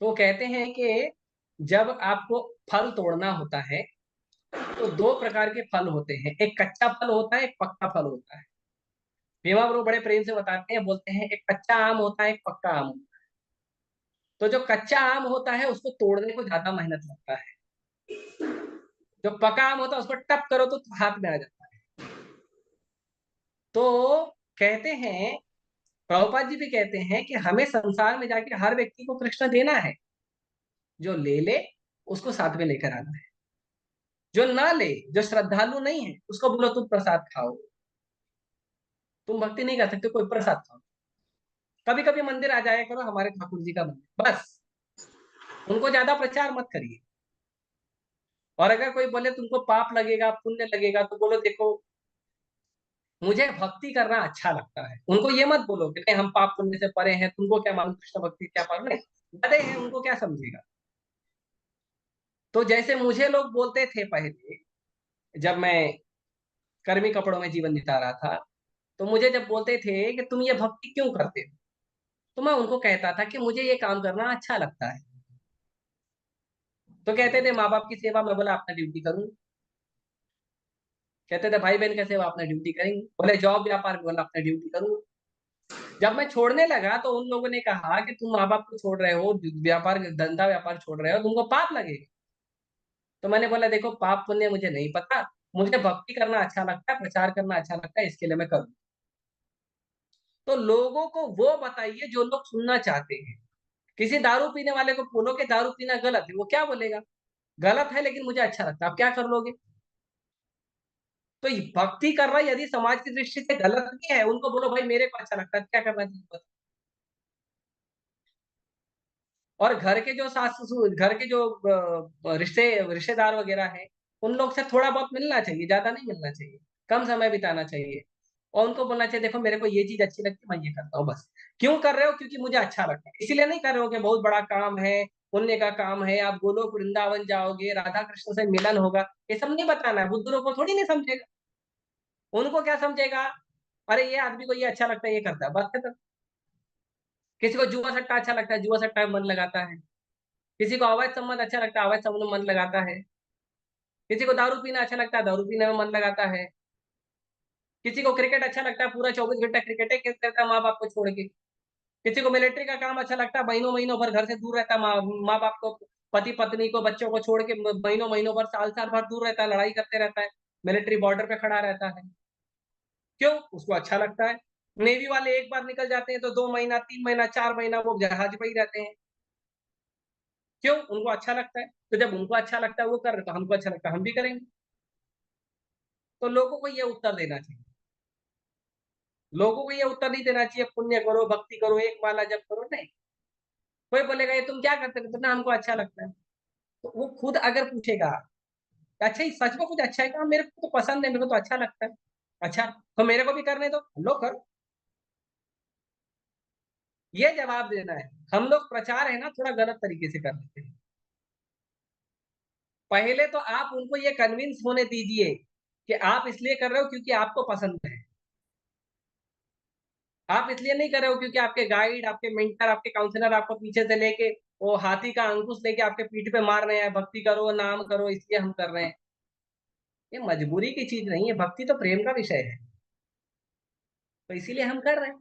तो वो कहते हैं कि जब आपको फल तोड़ना होता है तो दो प्रकार के फल होते हैं, एक कच्चा फल होता है, एक पक्का फल होता है। भीमा प्रभु बड़े प्रेम से बताते हैं, बोलते हैं एक कच्चा आम होता है, एक पक्का आम होता है। तो जो कच्चा आम होता है उसको तोड़ने को ज्यादा मेहनत लगता है, जो पका आम होता है उसको टप करो तो हाथ में आ जाता है। तो कहते हैं, प्रभुपाद जी भी कहते हैं कि हमें संसार में जाके हर व्यक्ति को कृष्ण देना है, जो ले ले उसको साथ में लेकर आना है, जो ना ले, जो श्रद्धालु नहीं है उसको बोलो तुम प्रसाद खाओ, तुम भक्ति नहीं कर सकते, कोई प्रसाद खाओ। कभी कभी मंदिर आ जाया करो, हमारे ठाकुर जी का मंदिर, बस। उनको ज्यादा प्रचार मत करिए। और अगर कोई बोले तुमको पाप लगेगा, पुण्य लगेगा, तो बोलो देखो मुझे भक्ति करना अच्छा लगता है। उनको ये मत बोलो कि नहीं हम पाप पुण्य से परे हैं, तुमको क्या मालूम कृष्ण भक्ति क्या पार, नहीं, गधे हैं, उनको क्या समझेगा। तो जैसे मुझे लोग बोलते थे पहले, जब मैं कर्मी कपड़ों में जीवन बिता रहा था, तो मुझे जब बोलते थे कि तुम ये भक्ति क्यों करते हो, तो मैं उनको कहता था कि मुझे ये काम करना अच्छा लगता है। तो कहते थे माँ बाप की सेवा, मैं बोला अपना ड्यूटी करूँ। कहते थे भाई बहन की सेवा, अपना ड्यूटी करेंगे। बोले जॉब व्यापार, बोला अपना ड्यूटी करूँ। जब मैं छोड़ने लगा तो उन लोगों ने कहा कि तुम माँ बाप को छोड़ रहे हो, व्यापार धंधा व्यापार छोड़ रहे हो, तुमको पाप लगेगा। तो मैंने बोला देखो पाप पुण्य मुझे नहीं पता, मुझे भक्ति करना अच्छा लगता है, प्रचार करना अच्छा लगता है, इसके लिए मैं करूँ। तो लोगों को वो बताइए जो लोग सुनना चाहते हैं। किसी दारू पीने वाले को बोलो कि दारू पीना गलत है, वो क्या बोलेगा? गलत है लेकिन मुझे अच्छा लगता है, आप क्या कर लोगे? तो भक्ति करना यदि समाज की दृष्टि से गलत नहीं है, उनको बोलो भाई मेरे को अच्छा लगता है, क्या करना चाहिए? और घर के जो सास ससुर, घर के जो रिश्तेदार वगैरह हैं, उन लोग से थोड़ा बहुत मिलना चाहिए, ज्यादा नहीं मिलना चाहिए, कम समय बिताना चाहिए। और उनको बोलना चाहिए देखो मेरे को ये चीज अच्छी लगती है, मैं ये करता हूँ बस। क्यों कर रहे हो? क्योंकि मुझे अच्छा लगता है, इसीलिए नहीं कर रहे हो कि बहुत बड़ा काम है पुण्य का काम है, आप गोलोक वृंदावन जाओगे, राधा कृष्ण से मिलन होगा, ये सब नहीं बताना है। बुद्धू लोग को थोड़ी नहीं समझेगा, उनको क्या समझेगा, अरे ये आदमी को ये अच्छा लगता है, ये करता है, बात खत्म। किसी को जुआ सट्टा अच्छा लगता है, जुआ सट्टा में मन लगाता है। किसी को अवैध संबंध अच्छा लगता है, अवैध संबंध में मन लगाता है। किसी को दारू पीना अच्छा लगता है, दारू पीने में मन लगाता है। किसी को क्रिकेट अच्छा लगता है, पूरा 24 घंटा क्रिकेट खेलता रहता है माँ बाप को छोड़ के। किसी को मिलिट्री का काम अच्छा लगता है, महीनों महीनों भर घर से दूर रहता है, माँ बाप को, पति पत्नी को, बच्चों को छोड़ के महीनों महीनों भर, साल साल भर दूर रहता है, लड़ाई करते रहता है, मिलिट्री बॉर्डर पे खड़ा रहता है। क्यों? उसको अच्छा लगता है। नेवी वाले एक बार निकल जाते हैं तो 2 महीना, 3 महीना, 4 महीना वो जहाज पे ही रहते हैं। क्यों? उनको अच्छा लगता है। तो जब उनको अच्छा लगता है वो कर रहे, तो हमको अच्छा लगता है, हम भी करेंगे। तो लोगों को ये उत्तर देना चाहिए, लोगों को ये उत्तर नहीं देना चाहिए पुण्य करो, भक्ति करो, एक माला जप करो, नहीं। कोई बोलेगा ये तुम क्या करते हो, तो ना हमको अच्छा लगता है। तो वो खुद अगर पूछेगा, अच्छा ही सच में कुछ अच्छा है क्या, मेरे को तो पसंद है, मेरे को तो अच्छा लगता है, अच्छा तो मेरे को भी करने दो, लो करो। ये जवाब देना है। हम लोग प्रचार है ना थोड़ा गलत तरीके से कर लेते हैं। पहले तो आप उनको ये कन्विंस होने दीजिए कि आप इसलिए कर रहे हो क्योंकि आपको पसंद है। आप इसलिए नहीं कर रहे हो क्योंकि आपके गाइड, आपके मेंटर, आपके काउंसलर आपको पीछे से लेके वो हाथी का अंकुश लेके आपके पीठ पे मार रहे हैं, भक्ति करो, नाम करो, इसलिए हम कर रहे हैं। ये मजबूरी की चीज नहीं है, भक्ति तो प्रेम का विषय है, तो इसीलिए हम कर रहे हैं।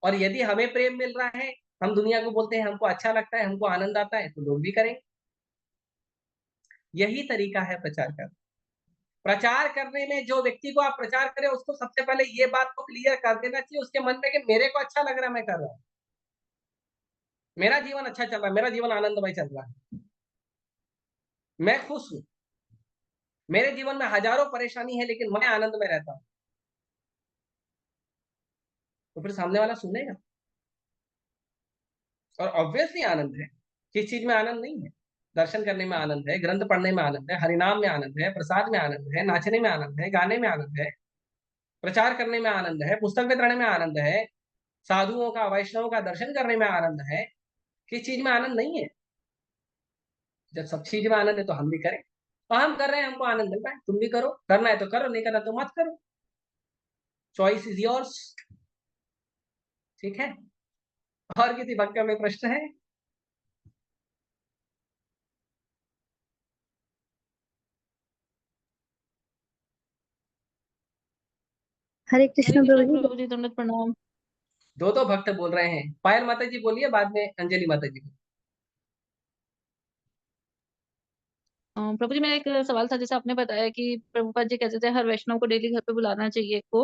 और यदि हमें प्रेम मिल रहा है, हम दुनिया को बोलते हैं हमको अच्छा लगता है, हमको आनंद आता है, तो लोग भी करेंगे। यही तरीका है प्रचार का। प्रचार करने में जो व्यक्ति को आप प्रचार करें उसको सबसे पहले ये बात को क्लियर कर देना चाहिए उसके मन में कि मेरे को अच्छा लग रहा है, मैं कर रहा हूं, मेरा जीवन अच्छा चल रहा है, मेरा जीवन आनंदमय चल रहा है, मैं खुश हूं, मेरे जीवन में हजारों परेशानी है लेकिन मैं आनंद में रहता हूं। तो फिर सामने वाला सुनेगा। और ऑब्वियसली आनंद है, किस चीज में आनंद नहीं है? दर्शन करने में आनंद है, ग्रंथ पढ़ने में आनंद है, हरिनाम में आनंद है, प्रसाद में आनंद है, नाचने में आनंद है, गाने में आनंद है, प्रचार करने में आनंद है, पुस्तक वितरण में आनंद है, साधुओं का, वैष्णवों का दर्शन करने में आनंद है। किस चीज में आनंद नहीं है? जब सब चीज में आनंद है तो हम भी करें। तो हम कर रहे हैं, हमको आनंद मिल रहा है, तुम भी करो, करना है तो करो, नहीं करना तो मत करो, चॉइस इज योर्स। ठीक है। और किसी भक्त में प्रश्न है? हरे हरे कृष्ण कृष्ण प्रभु जी। प्रभु जी, दंडवत प्रणाम। दो दो भक्त बोल रहे हैं, पायल माता जी बोलिए, बाद में अंजलि माता जी। प्रभु जी, मेरा एक सवाल था, जैसे आपने बताया कि प्रभुपाद जी कहते थे हर वैष्णव को डेली घर पे बुलाना चाहिए को,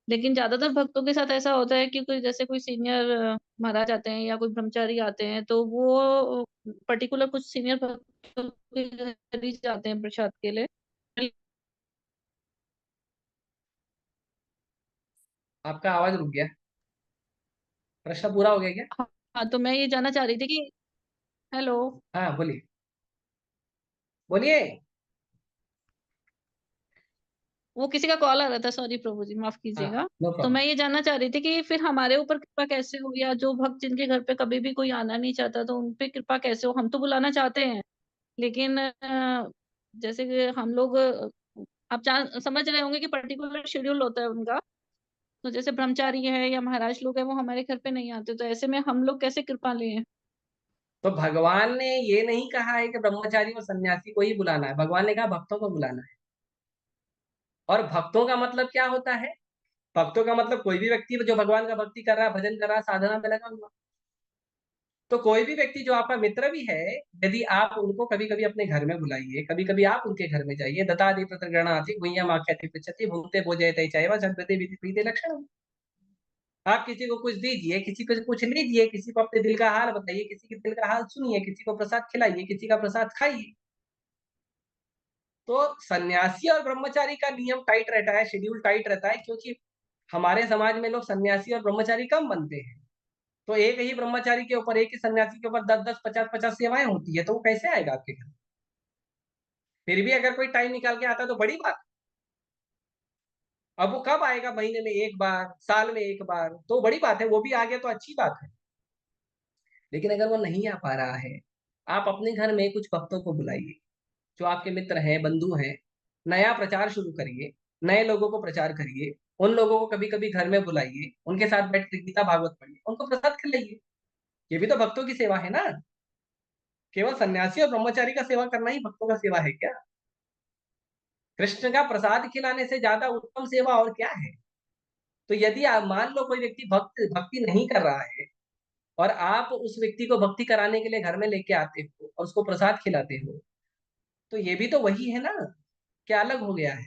लेकिन ज्यादातर भक्तों के साथ ऐसा होता है कि कोई, जैसे कोई सीनियर महाराज आते हैं या कोई ब्रह्मचारी आते हैं, तो वो पर्टिकुलर कुछ सीनियर भक्तों के घर ही जाते हैं प्रसाद के लिए। आपका आवाज रुक गया, प्रश्न पूरा हो गया क्या? हाँ, तो मैं ये जानना चाह रही थी कि, हेलो, हाँ बोलिए, बोलिए। वो किसी का कॉल आ रहा था, सॉरी प्रभु जी, माफ हाँ, कीजिएगा। नो तो प्रॉब्लम। मैं ये जानना चाह रही थी कि फिर हमारे ऊपर कृपा कैसे हो, या जो भक्त जिनके घर पे कभी भी कोई आना नहीं चाहता तो उन पे कृपा कैसे हो? हम तो बुलाना चाहते हैं, लेकिन जैसे कि हम लोग, आप समझ रहे होंगे कि पर्टिकुलर शेड्यूल होता है उनका। तो जैसे ब्रह्मचारी है या महाराज लोग हैं, वो हमारे घर पे नहीं आते, तो ऐसे में हम लोग कैसे कृपा लें? तो भगवान ने ये नहीं कहा है कि ब्रह्मचारी और सन्यासी को ही बुलाना है, भगवान ने कहा भक्तों को बुलाना है। और भक्तों का मतलब क्या होता है? भक्तों का मतलब कोई भी व्यक्ति जो भगवान का भक्ति कर रहा है, भजन कर रहा है, साधना में लगा हुआ। तो कोई भी व्यक्ति जो आपका मित्र भी है, यदि आप उनको कभी कभी अपने घर में बुलाइए, कभी कभी आप उनके घर में जाइए, दत्तादि प्रतर्गणाति गुह्यम आख्याति पृच्छति भूते भोजयते चैव सद्गति विधि प्रीति लक्षण। आप किसी को कुछ दीजिए, किसी को कुछ लीजिए, किसी को अपने दिल का हाल बताइए, किसी के दिल का हाल सुनिए, किसी को प्रसाद खिलाइए, किसी का प्रसाद खाइए। तो सन्यासी और ब्रह्मचारी का नियम टाइट रहता है, शेड्यूल टाइट रहता है, क्योंकि हमारे समाज में लोग सन्यासी और ब्रह्मचारी कम बनते हैं। तो एक ही ब्रह्मचारी के ऊपर, एक ही सन्यासी के ऊपर 10-10, 50-50 सेवाएं होती है, तो वो कैसे आएगा आपके घर? फिर भी अगर कोई टाइम निकाल के आता है तो बड़ी बात। अब वो कब आएगा? महीने में एक बार, साल में एक बार, तो बड़ी बात है, वो भी आ गया तो अच्छी बात है। लेकिन अगर वो नहीं आ पा रहा है, आप अपने घर में कुछ भक्तों को बुलाइए, जो आपके मित्र हैं, बंधु हैं, नया प्रचार शुरू करिए, नए लोगों को प्रचार करिए, उन लोगों को कभी कभी घर में बुलाइए, उनके साथ बैठ के गीता भागवत पढ़िए, उनको प्रसाद खिलाइए। ये भी तो भक्तों की सेवा है ना। केवल सन्यासी और ब्रह्मचारी का सेवा करना ही भक्तों का सेवा है क्या? कृष्ण का प्रसाद खिलाने से ज्यादा उत्तम सेवा और क्या है? तो यदि आप मान लो कोई व्यक्ति भक्ति नहीं कर रहा है और आप उस व्यक्ति को भक्ति कराने के लिए घर में लेके आते हो और उसको प्रसाद खिलाते हो, तो ये भी तो वही है ना। क्या अलग हो गया है?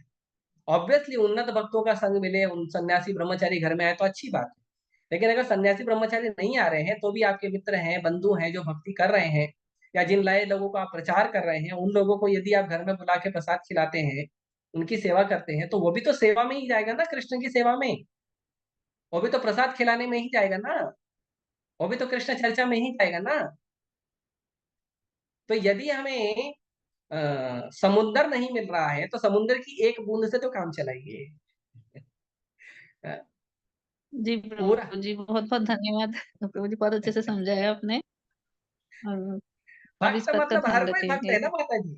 ऑब्वियसली उन्नत भक्तों का संग मिले, उन सन्यासी ब्रह्मचारी घर में आए तो अच्छी बात है। लेकिन अगर सन्यासी ब्रह्मचारी नहीं आ रहे हैं तो भी आपके मित्र हैं, बंधु हैं जो भक्ति कर रहे हैं, या जिन नए लोगों को आप प्रचार कर रहे हैं, उन लोगों को यदि आप घर में बुला के प्रसाद खिलाते हैं, उनकी सेवा करते हैं, तो वो भी तो सेवा में ही जाएगा ना, कृष्ण की सेवा में। वो भी तो प्रसाद खिलाने में ही जाएगा ना, वो भी तो कृष्ण चर्चा में ही जाएगा ना। तो यदि हमें समुद्र नहीं मिल रहा है तो समुद्र की एक बूंद से तो काम चलाइए। जी पूरा प्रभु जी, बहुत बहुत धन्यवाद। प्रभु जी बहुत अच्छे से समझाया आपने, और अब इस भक्त बात का मतलब हर ध्यान कोई भक्त है रखेंगे। ना माता जी।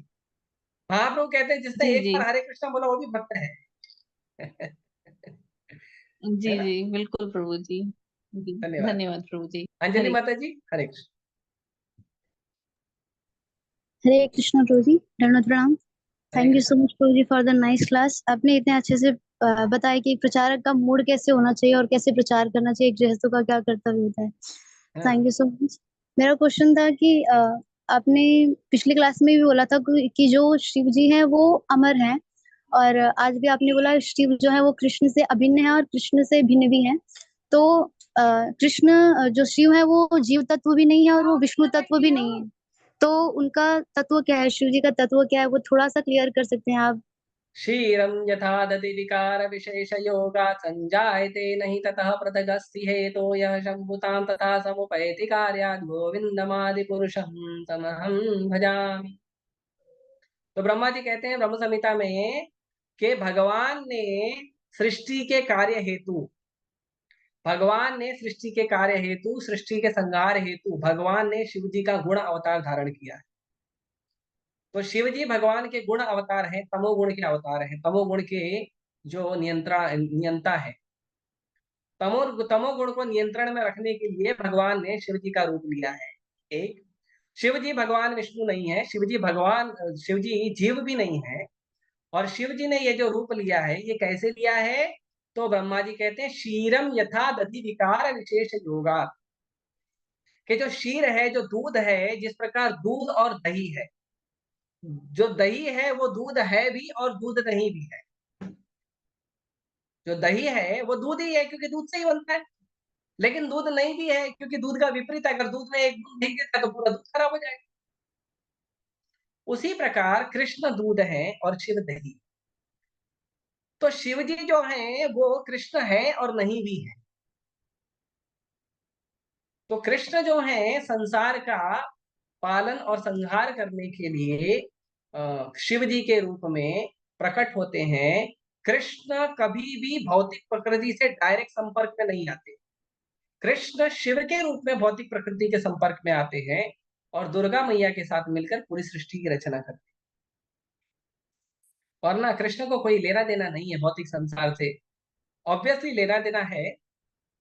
महाप्रभु कहते हैं जिसने जी एक जी बार हरे कृष्णा बोला वो भी भक्त है। जी है ना। जी, बिल्कुल प्रभु जी। जी, धन्यवाद। धन्यवाद प्रभु जी। अंजलि हरे माता जी, हरे कृष्ण। हरे कृष्णा प्रभु जी, दंडवत प्रणाम। हरे thank you Krishna. So much प्रभु जी फॉर द नाइस क्लास। आपने इतने अच्छे से बताया कि प्रचारक का मूड कैसे होना चाहिए और कैसे प्रचार करना चाहिए, एक गृहस्थों का क्या कर्तव्य होता है। हाँ। Thank you so much. मेरा क्वेश्चन था कि आपने पिछली क्लास में भी बोला था कि जो शिव जी हैं वो अमर हैं, और आज भी आपने बोला शिव जो है वो कृष्ण से अभिन्न है और कृष्ण से भिन्न भी है। तो कृष्ण जो शिव है वो जीव तत्व भी नहीं है और वो विष्णु तत्व भी नहीं है। तो उनका तत्व क्या है, शिव जी का तत्व क्या है, वो थोड़ा सा क्लियर कर सकते हैं आप? क्षीरं यथा दधि विकार विशेष योगा संजायते नहीं ततः पृथगस्ति हेतो यः शम्भुतां तथा समुपैति कार्यात् गोविंदमादि पुरुषं तमहं भजामि। तो ब्रह्मा जी कहते हैं ब्रह्म संहिता में कि भगवान ने सृष्टि के कार्य हेतु, भगवान ने सृष्टि के कार्य हेतु, सृष्टि के संहार हेतु भगवान ने शिव जी का गुण अवतार धारण किया है। तो शिव जी भगवान के गुण अवतार हैं, तमोगुण के अवतार हैं, तमोगुण के जो नियंता है। तमोगुण को नियंत्रण में रखने के लिए भगवान ने शिव जी का रूप लिया है। एक, शिव जी भगवान विष्णु नहीं है, शिव जी जीव भी नहीं है। और शिव जी ने ये जो रूप लिया है ये कैसे लिया है? तो ब्रह्मा जी कहते हैं क्षीरम यथा दधि विकार विशेष योगा, कि जो क्षीर है, जो दूध है, जिस प्रकार दूध और दही है, जो दही है वो दूध है भी और दूध नहीं भी है। जो दही है वो दूध ही है क्योंकि दूध से ही बनता है, लेकिन दूध नहीं भी है क्योंकि दूध का विपरीत है, अगर दूध में एक दूध दही देता है तो पूरा दूध खराब हो जाएगा। उसी प्रकार कृष्ण दूध है और शिव दही। तो शिव जी जो है वो कृष्ण है और नहीं भी है। तो कृष्ण जो है संसार का पालन और संहार करने के लिए शिव जी के रूप में प्रकट होते हैं। कृष्ण कभी भी भौतिक प्रकृति से डायरेक्ट संपर्क में नहीं आते। कृष्ण शिव के रूप में भौतिक प्रकृति के संपर्क में आते हैं और दुर्गा मैया के साथ मिलकर पूरी सृष्टि की रचना करते हैं। और ना कृष्ण को कोई लेना देना नहीं है भौतिक संसार से। ऑब्वियसली लेना देना है,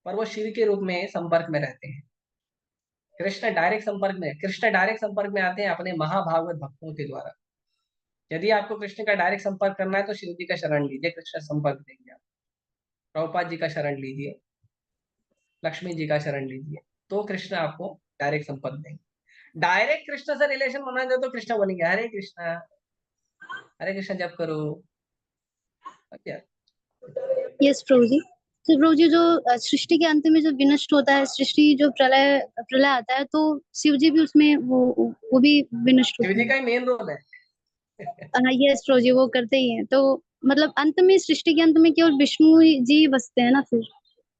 पर वो शिव के रूप में संपर्क में रहते हैं। कृष्ण डायरेक्ट संपर्क में आते हैं अपने महाभागवत भक्तों के द्वारा। यदि आपको कृष्ण का डायरेक्ट संपर्क करना है तो शिव जी का शरण लीजिए, कृष्ण संपर्क देंगे आप। प्रभुपाद जी का शरण लीजिए, लक्ष्मी जी का शरण लीजिए, तो कृष्ण आपको डायरेक्ट संपर्क देंगे। डायरेक्ट कृष्ण से रिलेशन बना जाए तो कृष्ण बनेंगे हरे कृष्ण जप करो। क्या यस प्रभु जी। तो प्रभु जी जो सृष्टि के अंत में जो विनष्ट होता है, सृष्टि जो प्रलय प्रलय आता है, तो शिव जी भी उसमें वो भी विनष्ट शिव होते जी हैं? का ही मेन रोल है। हाँ यस प्रभु जी, वो करते ही हैं। तो मतलब अंत में, सृष्टि के अंत में केवल विष्णु जी बसते हैं ना फिर?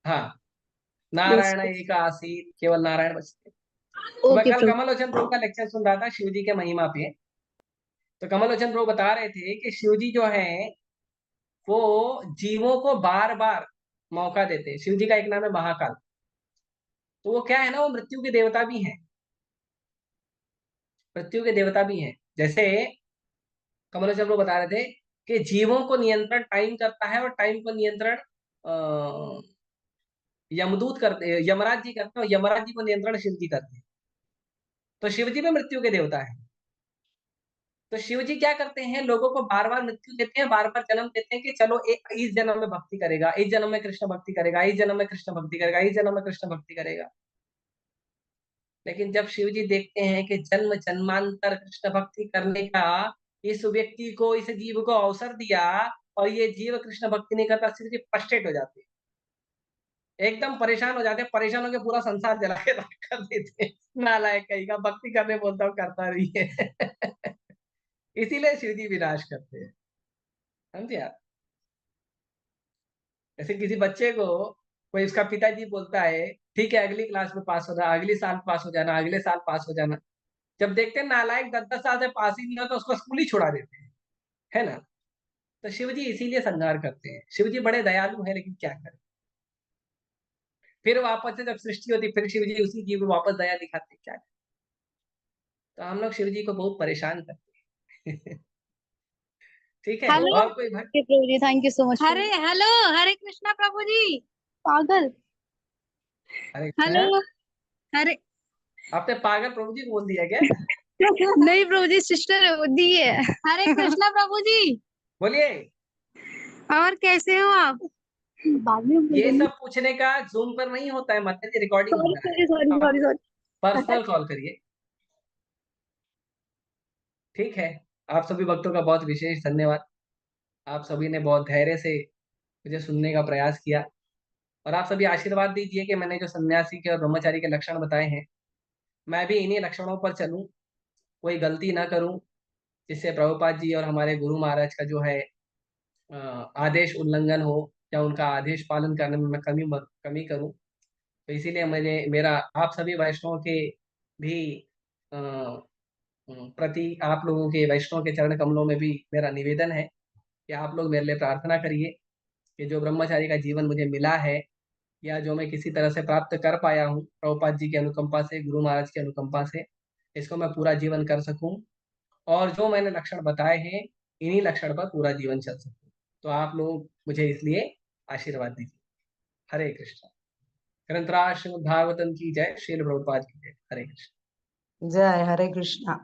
हाँ, यस। नारायण एक आसीत, केवल नारायण बचते। तो मैं ओके कल प्रभु। कमल लोचन प्रभु का लेक्चर सुन रहा था शिव जी के महिमा पे। तो कमल लोचन प्रभु बता रहे थे कि शिव जी जो है वो जीवों को बार बार मौका देते हैं। शिव जी का एक नाम है महाकाल। तो वो क्या है ना, वो मृत्यु के देवता भी हैं। मृत्यु के देवता भी हैं। जैसे कमलोच प्रभु बता रहे थे कि जीवों को नियंत्रण टाइम करता है और टाइम को नियंत्रण यमदूत करते, यमराज जी करते हैं, और यमराज जी को नियंत्रण शिव जी करते हैं। तो शिव जी भी मृत्यु के देवता है। तो शिव जी क्या करते हैं, लोगों को बार बार मृत्यु देते हैं, बार बार जन्म देते हैं कि चलो इस जन्म में भक्ति करेगा, इस जन्म में कृष्ण भक्ति करेगा, इस जन्म में कृष्ण भक्ति करेगा, इस जन्म में कृष्ण भक्ति करेगा। लेकिन जब शिव जी देखते हैं कि जन्म जन्मांतर कृष्ण भक्ति करने का इस व्यक्ति को, इस जीव को अवसर दिया, और ये जीव कृष्ण भक्ति नहीं करता, शिव जी फ्रस्ट्रेट हो जाते हैं, एकदम परेशान हो जाते हैं, परेशान होकर पूरा संसार जला के राख कर देते हैं। नालायक कहीं का, भक्ति करने बोलता हूँ करता नहीं है। इसीलिए शिव जी विनाश करते हैं, समझे आप। जैसे किसी बच्चे को कोई उसका पिताजी बोलता है ठीक है अगली क्लास में पास होना, अगले साल पास हो जाना, अगले साल पास हो जाना, जब देखते हैं नालायक 10-10 साल से पास ही नहीं होता, तो उसको स्कूल ही छुड़ा देते हैं, है ना। तो शिव जी इसीलिए संहार करते हैं। शिव जी बड़े दयालु हैं, लेकिन क्या करें, फिर वापस से जब सृष्टि होती फिर शिव जी उसी जीव को वापस दया दिखाते हैं, क्या करें। तो हम लोग शिव जी को बहुत परेशान करते हैं। ठीक है, हेलो और कोई भक्त? प्रभु जी, थैंक यू सो मच। हरे हेलो, हरे कृष्णा प्रभु जी। पागल। अरे हेलो। हरे आपने पागल प्रभु जी को बोल दिया क्या? नहीं प्रभु जी, सिस्टर दी है। हरे कृष्णा प्रभु जी। बोलिए। और कैसे हो आप? बाद में ये सब पूछने का जूम पर नहीं होता है, मतलब ये रिकॉर्डिंग हो सॉरी रहा सॉरी सॉरी है। Sorry sorry. पर्सनल कॉल करिए, ठीक है। आप सभी भक्तों का बहुत विशेष धन्यवाद। आप सभी ने बहुत धैर्य से मुझे सुनने का प्रयास किया, और आप सभी आशीर्वाद दीजिए कि मैंने जो सन्यासी के और ब्रह्मचारी के लक्षण बताए हैं, मैं भी इन्हीं लक्षणों पर चलूं, कोई गलती ना करूं, जिससे प्रभुपाद जी और हमारे गुरु महाराज का जो है आदेश उल्लंघन हो, या उनका आदेश पालन करने में मैं कमी करूं। तो इसीलिए मेरा आप सभी वैष्णवों के भी प्रति, आप लोगों के वैष्णव के चरण कमलों में भी मेरा निवेदन है कि आप लोग मेरे लिए प्रार्थना करिए कि जो ब्रह्मचारी का जीवन मुझे मिला है, या जो मैं किसी तरह से प्राप्त कर पाया हूँ प्रभुपाद जी की अनुकंपा से, गुरु महाराज की अनुकंपा से, इसको मैं पूरा जीवन कर सकूं, और जो मैंने लक्षण बताए हैं इन्हीं लक्षण पर पूरा जीवन चल सकूं। तो आप लोग मुझे इसलिए आशीर्वाद दीजिए। हरे कृष्ण। ग्रंथराज श्रीमद् भागवतम की जय, श्रील प्रभुपाद की जय। हरे कृष्ण। जय हरे कृष्णा।